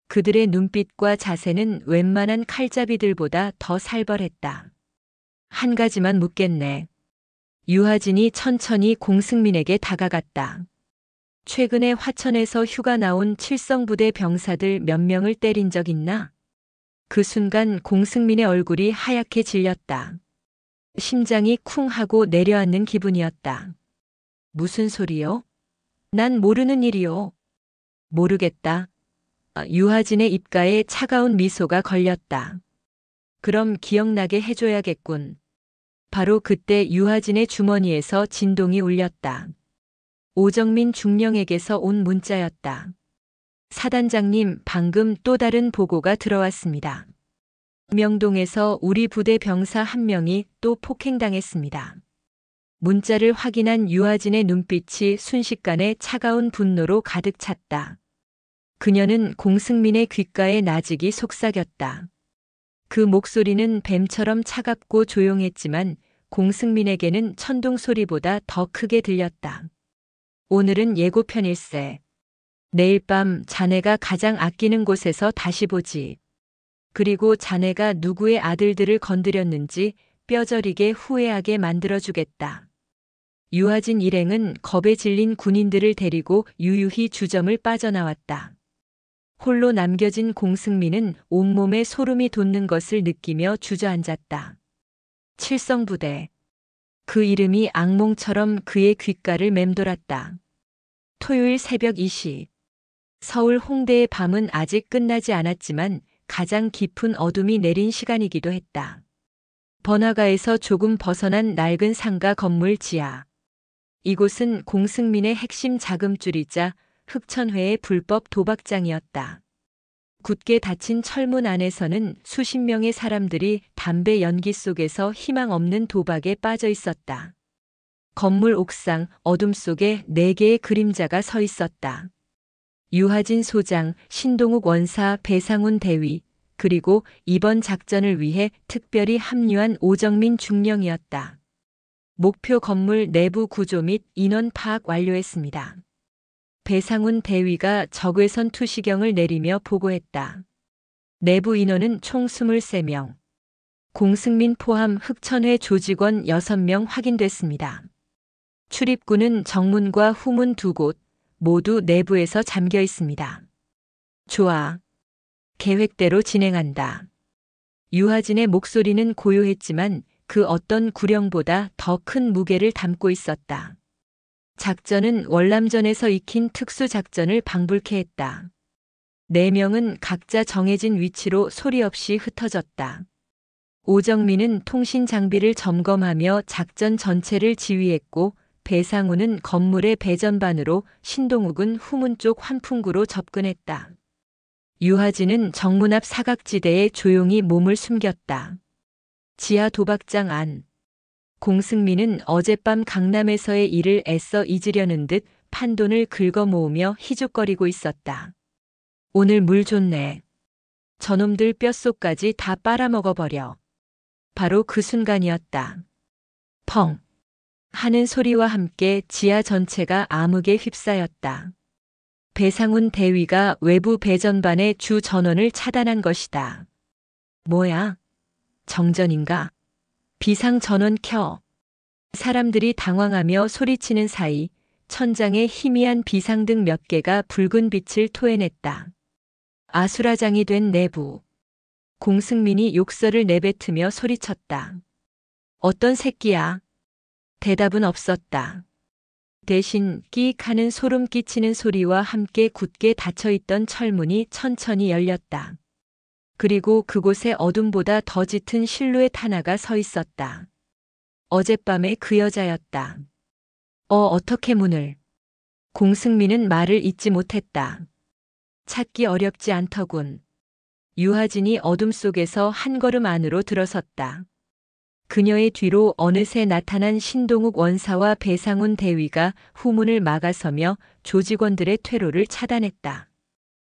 그들의 눈빛과 자세는 웬만한 칼잡이들보다 더 살벌했다. 한 가지만 묻겠네. 유하진이 천천히 공승민에게 다가갔다. 최근에 화천에서 휴가 나온 칠성부대 병사들 몇 명을 때린 적 있나? 그 순간 공승민의 얼굴이 하얗게 질렸다. 심장이 쿵 하고 내려앉는 기분이었다. 무슨 소리요? 난 모르는 일이요. 모르겠다. 유하진의 입가에 차가운 미소가 걸렸다. 그럼 기억나게 해줘야겠군. 바로 그때 유하진의 주머니에서 진동이 울렸다. 오정민 중령에게서 온 문자였다. 사단장님, 방금 또 다른 보고가 들어왔습니다. 명동에서 우리 부대 병사 한 명이 또 폭행당했습니다. 문자를 확인한 유하진의 눈빛이 순식간에 차가운 분노로 가득 찼다. 그녀는 공승민의 귓가에 나직이 속삭였다. 그 목소리는 뱀처럼 차갑고 조용했지만 공승민에게는 천둥 소리보다 더 크게 들렸다. 오늘은 예고편일세. 내일 밤 자네가 가장 아끼는 곳에서 다시 보지. 그리고 자네가 누구의 아들들을 건드렸는지 뼈저리게 후회하게 만들어주겠다. 유하진 일행은 겁에 질린 군인들을 데리고 유유히 주점을 빠져나왔다. 홀로 남겨진 공승민은 온몸에 소름이 돋는 것을 느끼며 주저앉았다. 칠성부대. 그 이름이 악몽처럼 그의 귓가를 맴돌았다. 토요일 새벽 2시. 서울 홍대의 밤은 아직 끝나지 않았지만 가장 깊은 어둠이 내린 시간이기도 했다. 번화가에서 조금 벗어난 낡은 상가 건물 지하. 이곳은 공승민의 핵심 자금줄이자 흑천회의 불법 도박장이었다. 굳게 닫힌 철문 안에서는 수십 명의 사람들이 담배 연기 속에서 희망 없는 도박에 빠져 있었다. 건물 옥상 어둠 속에 4개의 그림자가 서 있었다. 유하진 소장, 신동욱 원사, 배상훈 대위, 그리고 이번 작전을 위해 특별히 합류한 오정민 중령이었다. 목표 건물 내부 구조 및 인원 파악 완료했습니다. 배상훈 대위가 적외선 투시경을 내리며 보고했다. 내부 인원은 총 23명. 공승민 포함 흑천회 조직원 6명 확인됐습니다. 출입구는 정문과 후문 2곳, 모두 내부에서 잠겨 있습니다. 좋아. 계획대로 진행한다. 유하진의 목소리는 고요했지만 그 어떤 구령보다 더 큰 무게를 담고 있었다. 작전은 월남전에서 익힌 특수작전을 방불케 했다. 4명은 각자 정해진 위치로 소리 없이 흩어졌다. 오정민은 통신 장비를 점검하며 작전 전체를 지휘했고 배상훈은 건물의 배전반으로, 신동욱은 후문 쪽 환풍구로 접근했다. 유하진은 정문 앞 사각지대에 조용히 몸을 숨겼다. 지하 도박장 안. 공승민은 어젯밤 강남에서의 일을 애써 잊으려는 듯 판돈을 긁어 모으며 희죽거리고 있었다. 오늘 물 좋네. 저놈들 뼛속까지 다 빨아먹어버려. 바로 그 순간이었다. 펑 하는 소리와 함께 지하 전체가 암흑에 휩싸였다. 배상훈 대위가 외부 배전반의 주 전원을 차단한 것이다. 뭐야? 정전인가? 비상 전원 켜. 사람들이 당황하며 소리치는 사이 천장에 희미한 비상등 몇 개가 붉은 빛을 토해냈다. 아수라장이 된 내부. 공승민이 욕설을 내뱉으며 소리쳤다. 어떤 새끼야? 대답은 없었다. 대신 끼익하는 소름 끼치는 소리와 함께 굳게 닫혀있던 철문이 천천히 열렸다. 그리고 그곳에 어둠보다 더 짙은 실루엣 하나가 서 있었다. 어젯밤의 그 여자였다. 어떻게 문을? 공승민은 말을 잇지 못했다. 찾기 어렵지 않더군. 유하진이 어둠 속에서 한 걸음 안으로 들어섰다. 그녀의 뒤로 어느새 나타난 신동욱 원사와 배상훈 대위가 후문을 막아서며 조직원들의 퇴로를 차단했다.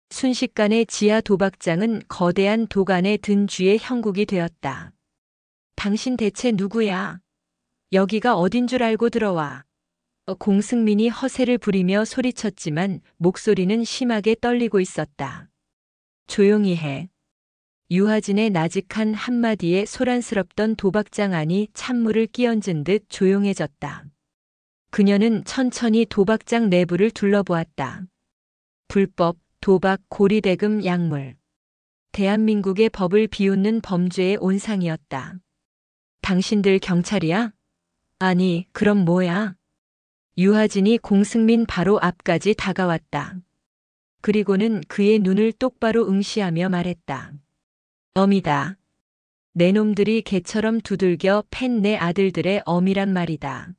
순식간에 지하 도박장은 거대한 도간에 든 쥐의 형국이 되었다. 당신 대체 누구야? 여기가 어딘 줄 알고 들어와. 공승민이 허세를 부리며 소리쳤지만 목소리는 심하게 떨리고 있었다. 조용히 해. 유하진의 나직한 한마디에 소란스럽던 도박장 안이 찬물을 끼얹은 듯 조용해졌다. 그녀는 천천히 도박장 내부를 둘러보았다. 불법, 도박, 고리대금, 약물. 대한민국의 법을 비웃는 범죄의 온상이었다. 당신들 경찰이야? 아니, 그럼 뭐야? 유하진이 공승민 바로 앞까지 다가왔다. 그리고는 그의 눈을 똑바로 응시하며 말했다. 어미다. 내 놈들이 개처럼 두들겨 팬 내 아들들의 어미란 말이다.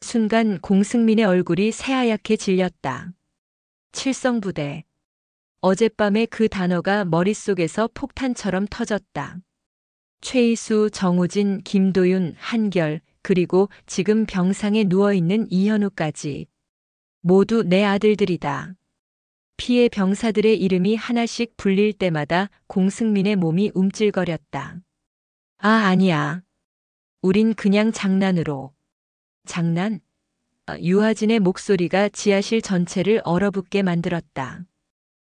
순간 공승민의 얼굴이 새하얗게 질렸다. 칠성부대. 어젯밤의 그 단어가 머릿속에서 폭탄처럼 터졌다. 최이수, 정우진, 김도윤, 한결, 그리고 지금 병상에 누워있는 이현우까지. 모두 내 아들들이다. 피해 병사들의 이름이 하나씩 불릴 때마다 공승민의 몸이 움찔거렸다. 아니야. 우린 그냥 장난으로. 장난? 유하진의 목소리가 지하실 전체를 얼어붙게 만들었다.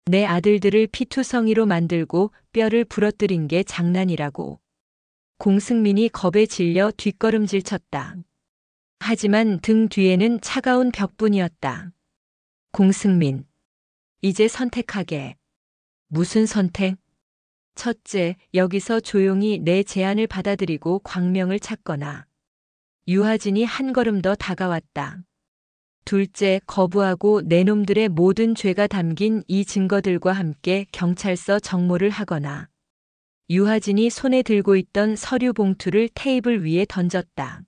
내 아들들을 피투성이로 만들고 뼈를 부러뜨린 게 장난이라고. 공승민이 겁에 질려 뒷걸음질 쳤다. 하지만 등 뒤에는 차가운 벽뿐이었다. 공승민. 이제 선택하게. 무슨 선택? 첫째, 여기서 조용히 내 제안을 받아들이고 광명을 찾거나. 유하진이 한 걸음 더 다가왔다. 둘째, 거부하고 내 놈들의 모든 죄가 담긴 이 증거들과 함께 경찰서 정모를 하거나. 유하진이 손에 들고 있던 서류 봉투를 테이블 위에 던졌다.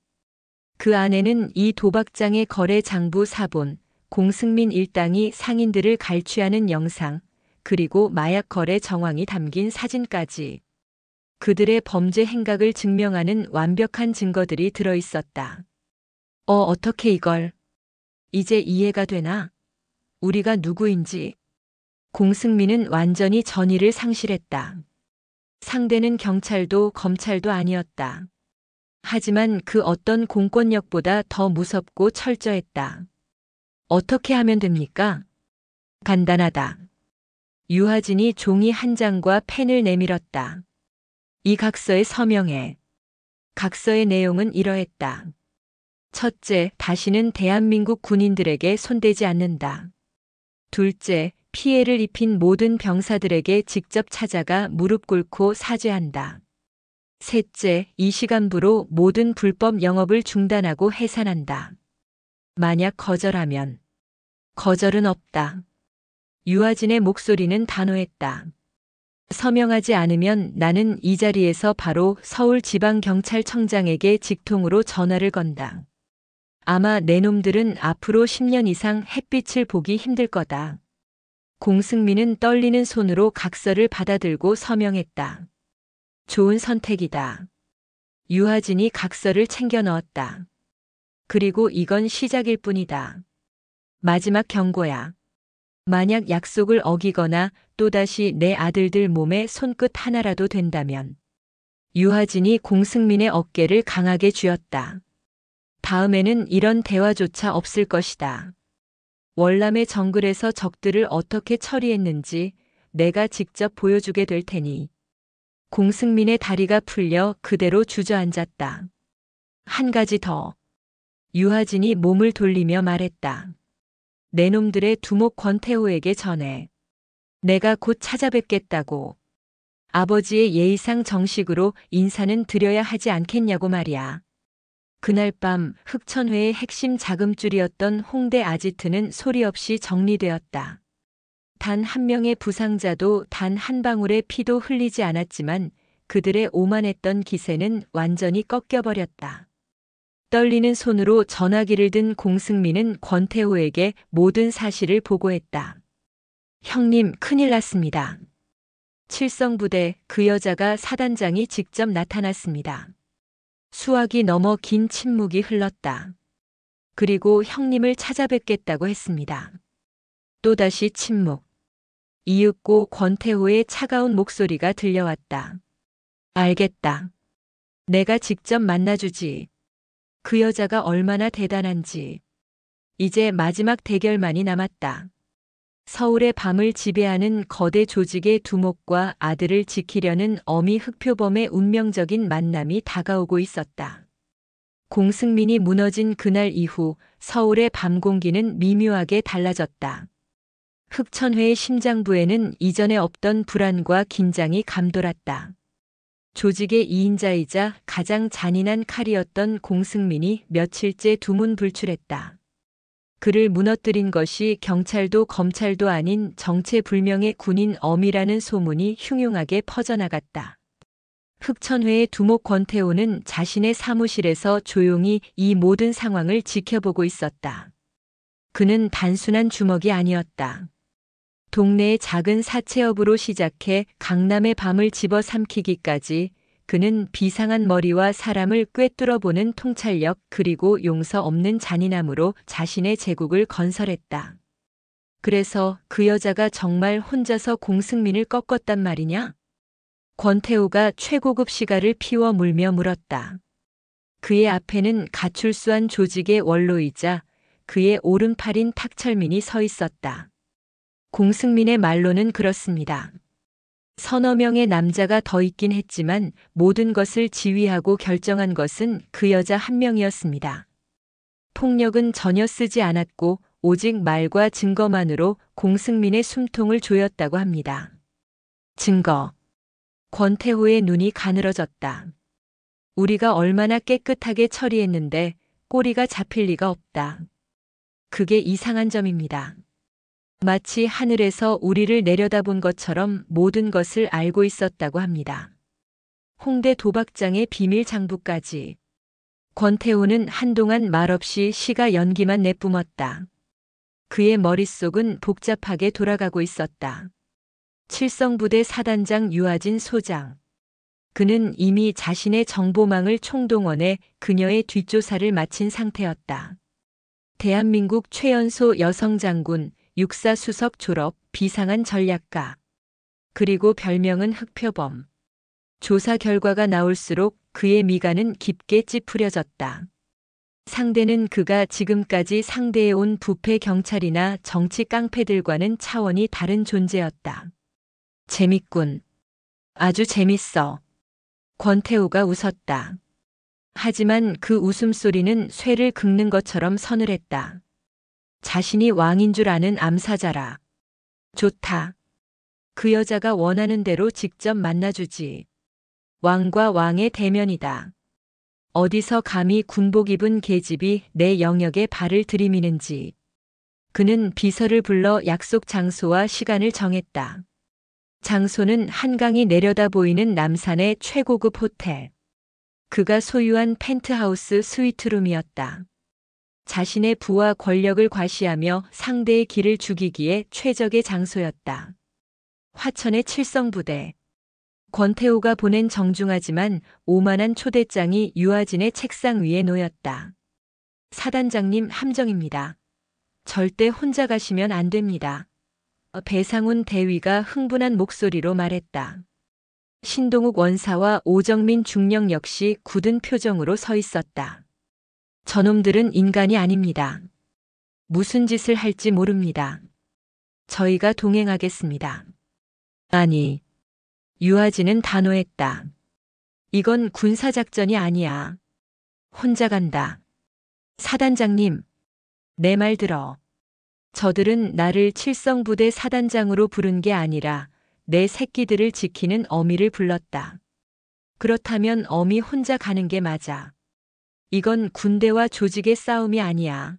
그 안에는 이 도박장의 거래 장부 사본, 공승민 일당이 상인들을 갈취하는 영상, 그리고 마약 거래 정황이 담긴 사진까지. 그들의 범죄 행각을 증명하는 완벽한 증거들이 들어 있었다. 어떻게 이걸? 이제 이해가 되나? 우리가 누구인지. 공승민은 완전히 전의를 상실했다. 상대는 경찰도 검찰도 아니었다. 하지만 그 어떤 공권력보다 더 무섭고 철저했다. 어떻게 하면 됩니까? 간단하다. 유하진이 종이 한 장과 펜을 내밀었다. 이 각서에 서명해. 각서의 내용은 이러했다. 첫째, 다시는 대한민국 군인들에게 손대지 않는다. 둘째, 피해를 입힌 모든 병사들에게 직접 찾아가 무릎 꿇고 사죄한다. 셋째, 이 시간부로 모든 불법 영업을 중단하고 해산한다. 만약 거절하면 거절은 없다. 유하진의 목소리는 단호했다. 서명하지 않으면 나는 이 자리에서 바로 서울지방경찰청장에게 직통으로 전화를 건다. 아마 내 놈들은 앞으로 10년 이상 햇빛을 보기 힘들 거다. 공승민은 떨리는 손으로 각서를 받아들고 서명했다. 좋은 선택이다. 유하진이 각서를 챙겨 넣었다. 그리고 이건 시작일 뿐이다. 마지막 경고야. 만약 약속을 어기거나 또다시 내 아들들 몸에 손끝 하나라도 된다면. 유하진이 공승민의 어깨를 강하게 쥐었다. 다음에는 이런 대화조차 없을 것이다. 월남의 정글에서 적들을 어떻게 처리했는지 내가 직접 보여주게 될 테니. 공승민의 다리가 풀려 그대로 주저앉았다. 한 가지 더. 유하진이 몸을 돌리며 말했다. 내 놈들의 두목 권태호에게 전해. 내가 곧 찾아뵙겠다고. 아버지의 예의상 정식으로 인사는 드려야 하지 않겠냐고 말이야. 그날 밤 흑천회의 핵심 자금줄이었던 홍대 아지트는 소리 없이 정리되었다. 단 한 명의 부상자도 단 한 방울의 피도 흘리지 않았지만 그들의 오만했던 기세는 완전히 꺾여버렸다. 떨리는 손으로 전화기를 든 공승민은 권태호에게 모든 사실을 보고했다. 형님, 큰일 났습니다. 칠성부대 그 여자가 사단장이 직접 나타났습니다. 수학이 넘어 긴 침묵이 흘렀다. 그리고 형님을 찾아뵙겠다고 했습니다. 또다시 침묵. 이윽고 권태호의 차가운 목소리가 들려왔다. 알겠다. 내가 직접 만나주지. 그 여자가 얼마나 대단한지. 이제 마지막 대결만이 남았다. 서울의 밤을 지배하는 거대 조직의 두목과 아들을 지키려는 어미 흑표범의 운명적인 만남이 다가오고 있었다. 공승민이 무너진 그날 이후 서울의 밤 공기는 미묘하게 달라졌다. 흑천회의 심장부에는 이전에 없던 불안과 긴장이 감돌았다. 조직의 2인자이자 가장 잔인한 칼이었던 공승민이 며칠째 두문불출했다. 그를 무너뜨린 것이 경찰도 검찰도 아닌 정체불명의 군인 어미라는 소문이 흉흉하게 퍼져나갔다. 흑천회의 두목 권태호는 자신의 사무실에서 조용히 이 모든 상황을 지켜보고 있었다. 그는 단순한 주먹이 아니었다. 동네의 작은 사채업으로 시작해 강남의 밤을 집어삼키기까지 그는 비상한 머리와 사람을 꿰뚫어보는 통찰력 그리고 용서 없는 잔인함으로 자신의 제국을 건설했다. 그래서 그 여자가 정말 혼자서 공승민을 꺾었단 말이냐? 권태호가 최고급 시가를 피워 물며 물었다. 그의 앞에는 가출수한 조직의 원로이자 그의 오른팔인 탁철민이 서 있었다. 공승민의 말로는 그렇습니다. 서너 명의 남자가 더 있긴 했지만 모든 것을 지휘하고 결정한 것은 그 여자 한 명이었습니다. 폭력은 전혀 쓰지 않았고 오직 말과 증거만으로 공승민의 숨통을 조였다고 합니다. 증거. 권태호의 눈이 가늘어졌다. 우리가 얼마나 깨끗하게 처리했는데 꼬리가 잡힐 리가 없다. 그게 이상한 점입니다. 마치 하늘에서 우리를 내려다본 것처럼 모든 것을 알고 있었다고 합니다. 홍대 도박장의 비밀 장부까지. 권태호는 한동안 말없이 시가 연기만 내뿜었다. 그의 머릿속은 복잡하게 돌아가고 있었다. 칠성부대 사단장 유아진 소장. 그는 이미 자신의 정보망을 총동원해 그녀의 뒷조사를 마친 상태였다. 대한민국 최연소 여성장군, 육사수석 졸업, 비상한 전략가. 그리고 별명은 흑표범. 조사 결과가 나올수록 그의 미간은 깊게 찌푸려졌다. 상대는 그가 지금까지 상대해온 부패 경찰이나 정치 깡패들과는 차원이 다른 존재였다. 재밌군. 아주 재밌어. 권태호가 웃었다. 하지만 그 웃음소리는 쇠를 긁는 것처럼 서늘했다. 자신이 왕인 줄 아는 암사자라. 좋다. 그 여자가 원하는 대로 직접 만나주지. 왕과 왕의 대면이다. 어디서 감히 군복 입은 계집이 내 영역에 발을 들이미는지. 그는 비서를 불러 약속 장소와 시간을 정했다. 장소는 한강이 내려다 보이는 남산의 최고급 호텔. 그가 소유한 펜트하우스 스위트룸이었다. 자신의 부와 권력을 과시하며 상대의 길을 죽이기에 최적의 장소였다. 화천의 칠성부대. 권태호가 보낸 정중하지만 오만한 초대장이 유아진의 책상 위에 놓였다. 사단장님 함정입니다. 절대 혼자 가시면 안 됩니다. 배상훈 대위가 흥분한 목소리로 말했다. 신동욱 원사와 오정민 중령 역시 굳은 표정으로 서 있었다. 저놈들은 인간이 아닙니다. 무슨 짓을 할지 모릅니다. 저희가 동행하겠습니다. 아니. 유아진은 단호했다. 이건 군사작전이 아니야. 혼자 간다. 사단장님, 내 말 들어. 저들은 나를 칠성부대 사단장으로 부른 게 아니라 내 새끼들을 지키는 어미를 불렀다. 그렇다면 어미 혼자 가는 게 맞아. 이건 군대와 조직의 싸움이 아니야.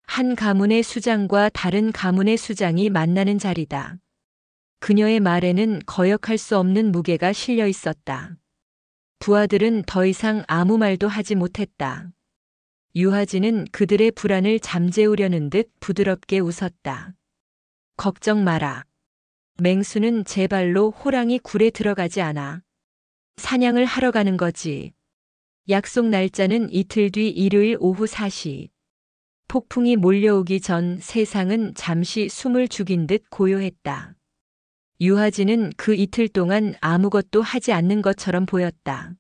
한 가문의 수장과 다른 가문의 수장이 만나는 자리다. 그녀의 말에는 거역할 수 없는 무게가 실려 있었다. 부하들은 더 이상 아무 말도 하지 못했다. 유하진은 그들의 불안을 잠재우려는 듯 부드럽게 웃었다. 걱정 마라. 맹수는 제 발로 호랑이 굴에 들어가지 않아. 사냥을 하러 가는 거지. 약속 날짜는 이틀 뒤 일요일 오후 4시. 폭풍이 몰려오기 전 세상은 잠시 숨을 죽인 듯 고요했다. 유하진은 그 이틀 동안 아무것도 하지 않는 것처럼 보였다.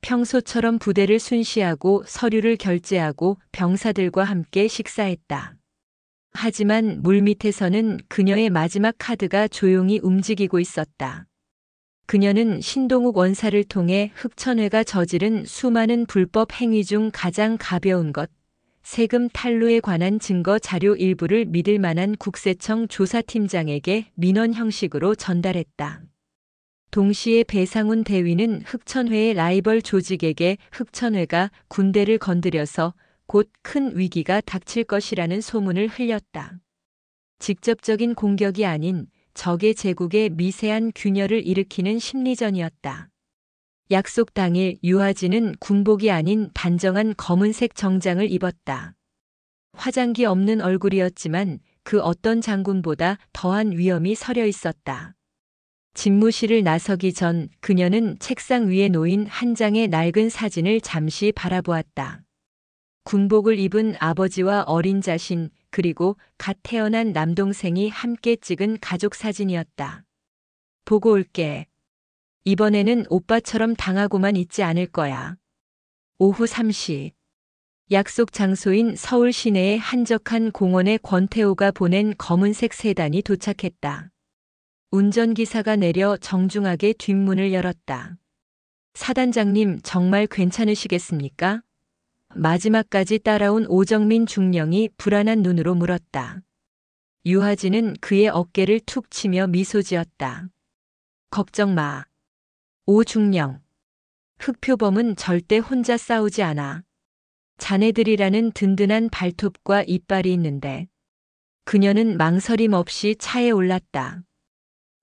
평소처럼 부대를 순시하고 서류를 결제하고 병사들과 함께 식사했다. 하지만 물밑에서는 그녀의 마지막 카드가 조용히 움직이고 있었다. 그녀는 신동욱 원사를 통해 흑천회가 저지른 수많은 불법 행위 중 가장 가벼운 것, 세금 탈루에 관한 증거 자료 일부를 믿을 만한 국세청 조사팀장에게 민원 형식으로 전달했다. 동시에 배상훈 대위는 흑천회의 라이벌 조직에게 흑천회가 군대를 건드려서 곧 큰 위기가 닥칠 것이라는 소문을 흘렸다. 직접적인 공격이 아닌 적의 제국에 미세한 균열을 일으키는 심리전이었다. 약속 당일 유아진은 군복이 아닌 단정한 검은색 정장을 입었다. 화장기 없는 얼굴이었지만 그 어떤 장군보다 더한 위엄이 서려 있었다. 집무실을 나서기 전 그녀는 책상 위에 놓인 한 장의 낡은 사진을 잠시 바라보았다. 군복을 입은 아버지와 어린 자신 그리고 갓 태어난 남동생이 함께 찍은 가족 사진이었다. 보고 올게. 이번에는 오빠처럼 당하고만 있지 않을 거야. 오후 3시. 약속 장소인 서울 시내의 한적한 공원에 권태호가 보낸 검은색 세단이 도착했다. 운전기사가 내려 정중하게 뒷문을 열었다. 사단장님 정말 괜찮으시겠습니까? 마지막까지 따라온 오정민 중령이 불안한 눈으로 물었다. 유하진은 그의 어깨를 툭 치며 미소 지었다. 걱정 마. 오중령. 흑표범은 절대 혼자 싸우지 않아. 자네들이라는 든든한 발톱과 이빨이 있는데. 그녀는 망설임 없이 차에 올랐다.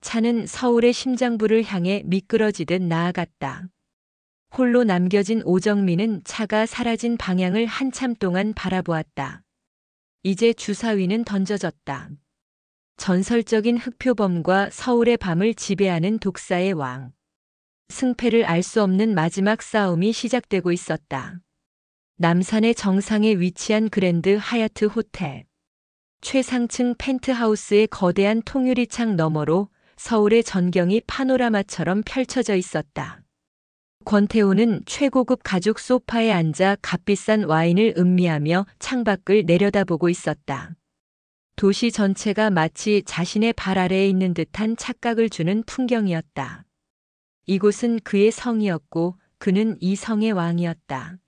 차는 서울의 심장부를 향해 미끄러지듯 나아갔다. 홀로 남겨진 오정민은 차가 사라진 방향을 한참 동안 바라보았다. 이제 주사위는 던져졌다. 전설적인 흑표범과 서울의 밤을 지배하는 독사의 왕. 승패를 알 수 없는 마지막 싸움이 시작되고 있었다. 남산의 정상에 위치한 그랜드 하얏트 호텔. 최상층 펜트하우스의 거대한 통유리창 너머로 서울의 전경이 파노라마처럼 펼쳐져 있었다. 권태호는 최고급 가죽 소파에 앉아 값비싼 와인을 음미하며 창밖을 내려다보고 있었다. 도시 전체가 마치 자신의 발 아래에 있는 듯한 착각을 주는 풍경이었다. 이곳은 그의 성이었고 그는 이 성의 왕이었다.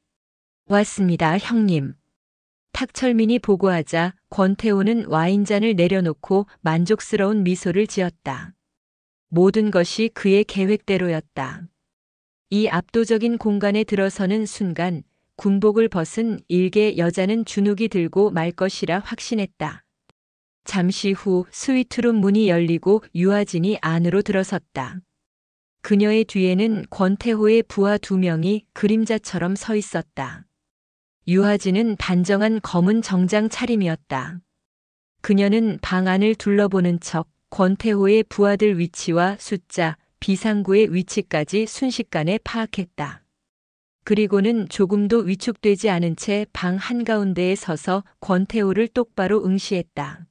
왔습니다, 형님. 탁철민이 보고하자 권태호는 와인잔을 내려놓고 만족스러운 미소를 지었다. 모든 것이 그의 계획대로였다. 이 압도적인 공간에 들어서는 순간 군복을 벗은 일개 여자는 주눅이 들고 말 것이라 확신했다. 잠시 후 스위트룸 문이 열리고 유아진이 안으로 들어섰다. 그녀의 뒤에는 권태호의 부하 2명이 그림자처럼 서 있었다. 유아진은 단정한 검은 정장 차림이었다. 그녀는 방 안을 둘러보는 척 권태호의 부하들 위치와 숫자, 비상구의 위치까지 순식간에 파악했다. 그리고는 조금도 위축되지 않은 채 방 한가운데에 서서 권태호를 똑바로 응시했다.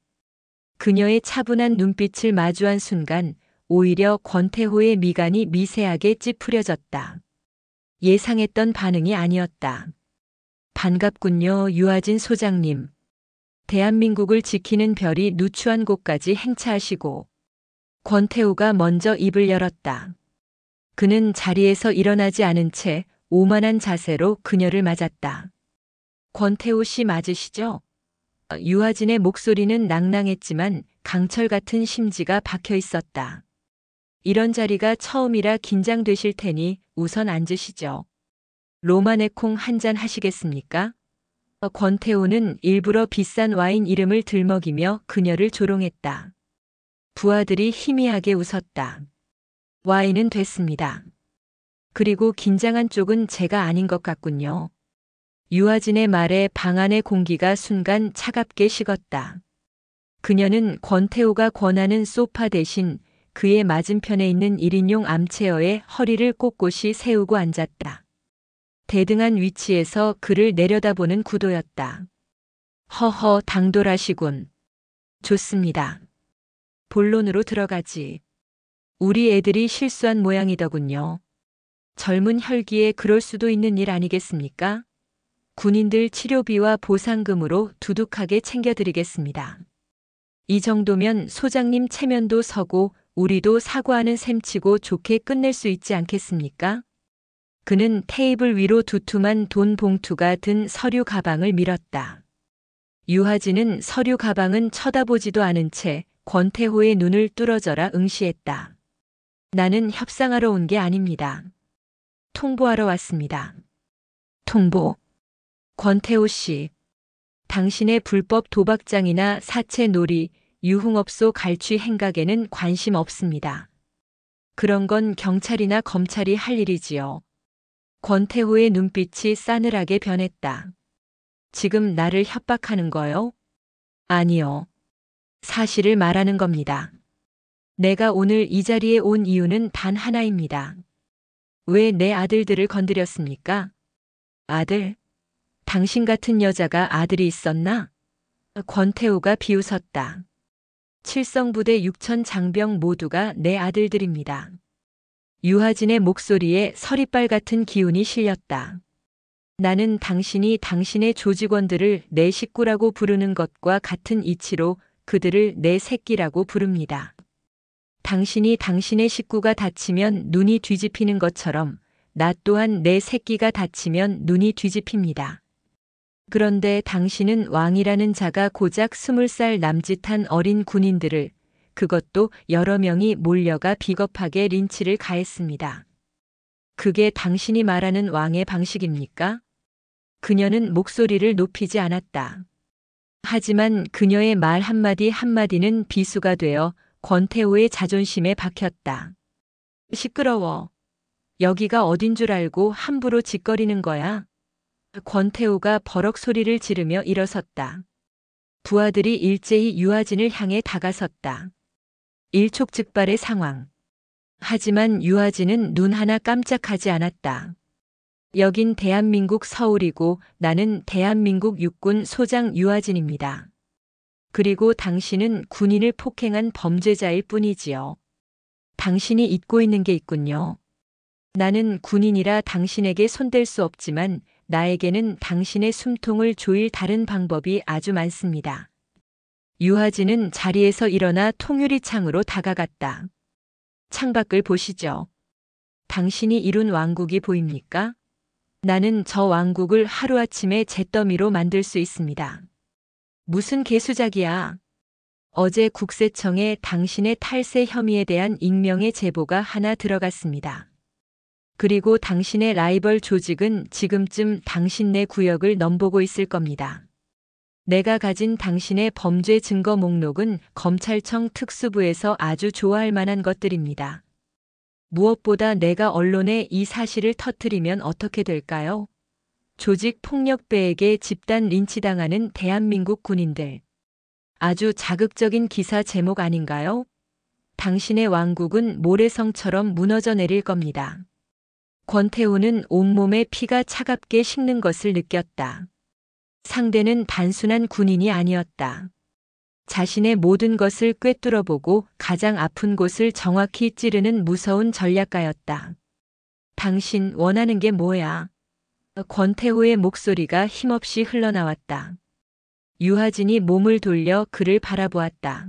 그녀의 차분한 눈빛을 마주한 순간 오히려 권태호의 미간이 미세하게 찌푸려졌다. 예상했던 반응이 아니었다. 반갑군요, 유아진 소장님. 대한민국을 지키는 별이 누추한 곳까지 행차하시고. 권태호가 먼저 입을 열었다. 그는 자리에서 일어나지 않은 채 오만한 자세로 그녀를 맞았다. 권태호 씨 맞으시죠? 유아진의 목소리는 낭낭했지만 강철 같은 심지가 박혀 있었다. 이런 자리가 처음이라 긴장되실 테니 우선 앉으시죠. 로마네콩 한 잔 하시겠습니까? 권태호는 일부러 비싼 와인 이름을 들먹이며 그녀를 조롱했다. 부하들이 희미하게 웃었다. 와인은 됐습니다. 그리고 긴장한 쪽은 제가 아닌 것 같군요. 유아진의 말에 방 안의 공기가 순간 차갑게 식었다. 그녀는 권태호가 권하는 소파 대신 그의 맞은편에 있는 1인용 암체어에 허리를 꼿꼿이 세우고 앉았다. 대등한 위치에서 그를 내려다보는 구도였다. 허허, 당돌하시군. 좋습니다. 본론으로 들어가지. 우리 애들이 실수한 모양이더군요. 젊은 혈기에 그럴 수도 있는 일 아니겠습니까? 군인들 치료비와 보상금으로 두둑하게 챙겨드리겠습니다. 이 정도면 소장님 체면도 서고 우리도 사과하는 셈치고 좋게 끝낼 수 있지 않겠습니까? 그는 테이블 위로 두툼한 돈 봉투가 든 서류 가방을 밀었다. 유하진은 서류 가방은 쳐다보지도 않은 채 권태호의 눈을 뚫어져라 응시했다. 나는 협상하러 온 게 아닙니다. 통보하러 왔습니다. 통보. 권태호 씨. 당신의 불법 도박장이나 사채놀이, 유흥업소 갈취 행각에는 관심 없습니다. 그런 건 경찰이나 검찰이 할 일이지요. 권태호의 눈빛이 싸늘하게 변했다. 지금 나를 협박하는 거요? 아니요. 사실을 말하는 겁니다. 내가 오늘 이 자리에 온 이유는 단 하나입니다. 왜 내 아들들을 건드렸습니까? 아들? 당신 같은 여자가 아들이 있었나? 권태호가 비웃었다. 칠성부대 6천 장병 모두가 내 아들들입니다. 유하진의 목소리에 서리빨 같은 기운이 실렸다. 나는 당신이 당신의 조직원들을 내 식구라고 부르는 것과 같은 이치로 그들을 내 새끼라고 부릅니다. 당신이 당신의 식구가 다치면 눈이 뒤집히는 것처럼 나 또한 내 새끼가 다치면 눈이 뒤집힙니다. 그런데 당신은 왕이라는 자가 고작 20살 남짓한 어린 군인들을 그것도 여러 명이 몰려가 비겁하게 린치를 가했습니다. 그게 당신이 말하는 왕의 방식입니까? 그녀는 목소리를 높이지 않았다. 하지만 그녀의 말 한마디 한마디는 비수가 되어 권태호의 자존심에 박혔다. 시끄러워. 여기가 어딘 줄 알고 함부로 짓거리는 거야? 권태호가 버럭 소리를 지르며 일어섰다. 부하들이 일제히 유아진을 향해 다가섰다. 일촉즉발의 상황. 하지만 유아진은 눈 하나 깜짝하지 않았다. 여긴 대한민국 서울이고 나는 대한민국 육군 소장 유아진입니다. 그리고 당신은 군인을 폭행한 범죄자일 뿐이지요. 당신이 잊고 있는 게 있군요. 나는 군인이라 당신에게 손댈 수 없지만 나에게는 당신의 숨통을 조일 다른 방법이 아주 많습니다. 유아진은 자리에서 일어나 통유리 창으로 다가갔다. 창밖을 보시죠. 당신이 이룬 왕국이 보입니까? 나는 저 왕국을 하루아침에 잿더미로 만들 수 있습니다. 무슨 개수작이야. 어제 국세청에 당신의 탈세 혐의에 대한 익명의 제보가 하나 들어갔습니다. 그리고 당신의 라이벌 조직은 지금쯤 당신네 구역을 넘보고 있을 겁니다. 내가 가진 당신의 범죄 증거 목록은 검찰청 특수부에서 아주 좋아할 만한 것들입니다. 무엇보다 내가 언론에 이 사실을 터뜨리면 어떻게 될까요? 조직 폭력배에게 집단 린치당하는 대한민국 군인들. 아주 자극적인 기사 제목 아닌가요? 당신의 왕국은 모래성처럼 무너져 내릴 겁니다. 권태호는 온몸에 피가 차갑게 식는 것을 느꼈다. 상대는 단순한 군인이 아니었다. 자신의 모든 것을 꿰뚫어보고 가장 아픈 곳을 정확히 찌르는 무서운 전략가였다. 당신 원하는 게 뭐야? 권태호의 목소리가 힘없이 흘러나왔다. 유하진이 몸을 돌려 그를 바라보았다.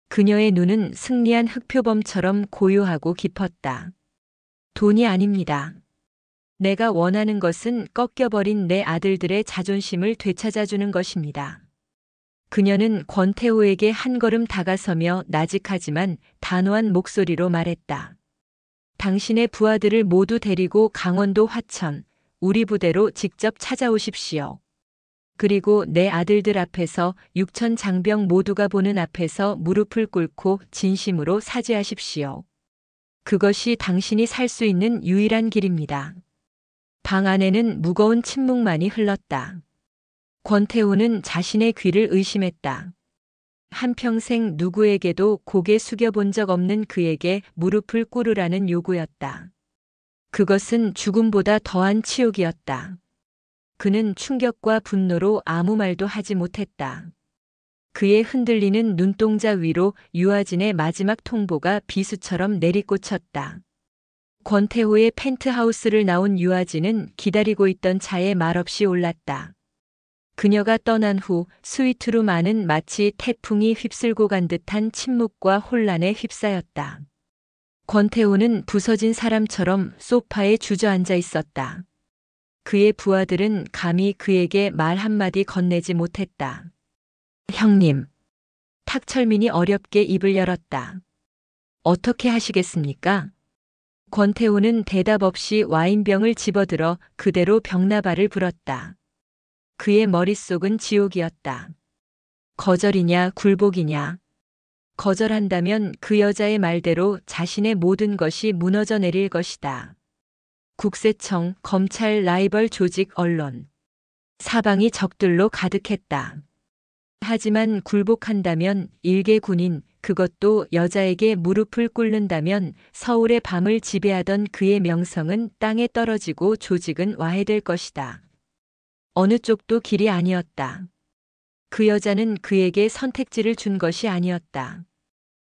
그녀의 눈은 승리한 흑표범처럼 고요하고 깊었다. 돈이 아닙니다. 내가 원하는 것은 꺾여버린 내 아들들의 자존심을 되찾아주는 것입니다. 그녀는 권태호에게 한 걸음 다가서며 나직하지만 단호한 목소리로 말했다. 당신의 부하들을 모두 데리고 강원도 화천, 우리 부대로 직접 찾아오십시오. 그리고 내 아들들 앞에서 6천 장병 모두가 보는 앞에서 무릎을 꿇고 진심으로 사죄하십시오. 그것이 당신이 살 수 있는 유일한 길입니다. 방 안에는 무거운 침묵만이 흘렀다. 권태호는 자신의 귀를 의심했다. 한평생 누구에게도 고개 숙여본 적 없는 그에게 무릎을 꿇으라는 요구였다. 그것은 죽음보다 더한 치욕이었다. 그는 충격과 분노로 아무 말도 하지 못했다. 그의 흔들리는 눈동자 위로 유아진의 마지막 통보가 비수처럼 내리꽂혔다. 권태호의 펜트하우스를 나온 유아진은 기다리고 있던 차에 말없이 올랐다. 그녀가 떠난 후 스위트룸 안은 마치 태풍이 휩쓸고 간 듯한 침묵과 혼란에 휩싸였다. 권태호는 부서진 사람처럼 소파에 주저앉아 있었다. 그의 부하들은 감히 그에게 말 한마디 건네지 못했다. 형님. 탁철민이 어렵게 입을 열었다. 어떻게 하시겠습니까? 권태호는 대답 없이 와인병을 집어들어 그대로 벽나발을 불었다. 그의 머릿속은 지옥이었다. 거절이냐 굴복이냐. 거절한다면 그 여자의 말대로 자신의 모든 것이 무너져 내릴 것이다. 국세청, 검찰, 라이벌 조직, 언론. 사방이 적들로 가득했다. 하지만 굴복한다면 일개 군인, 그것도 여자에게 무릎을 꿇는다면 서울의 밤을 지배하던 그의 명성은 땅에 떨어지고 조직은 와해될 것이다. 어느 쪽도 길이 아니었다. 그 여자는 그에게 선택지를 준 것이 아니었다.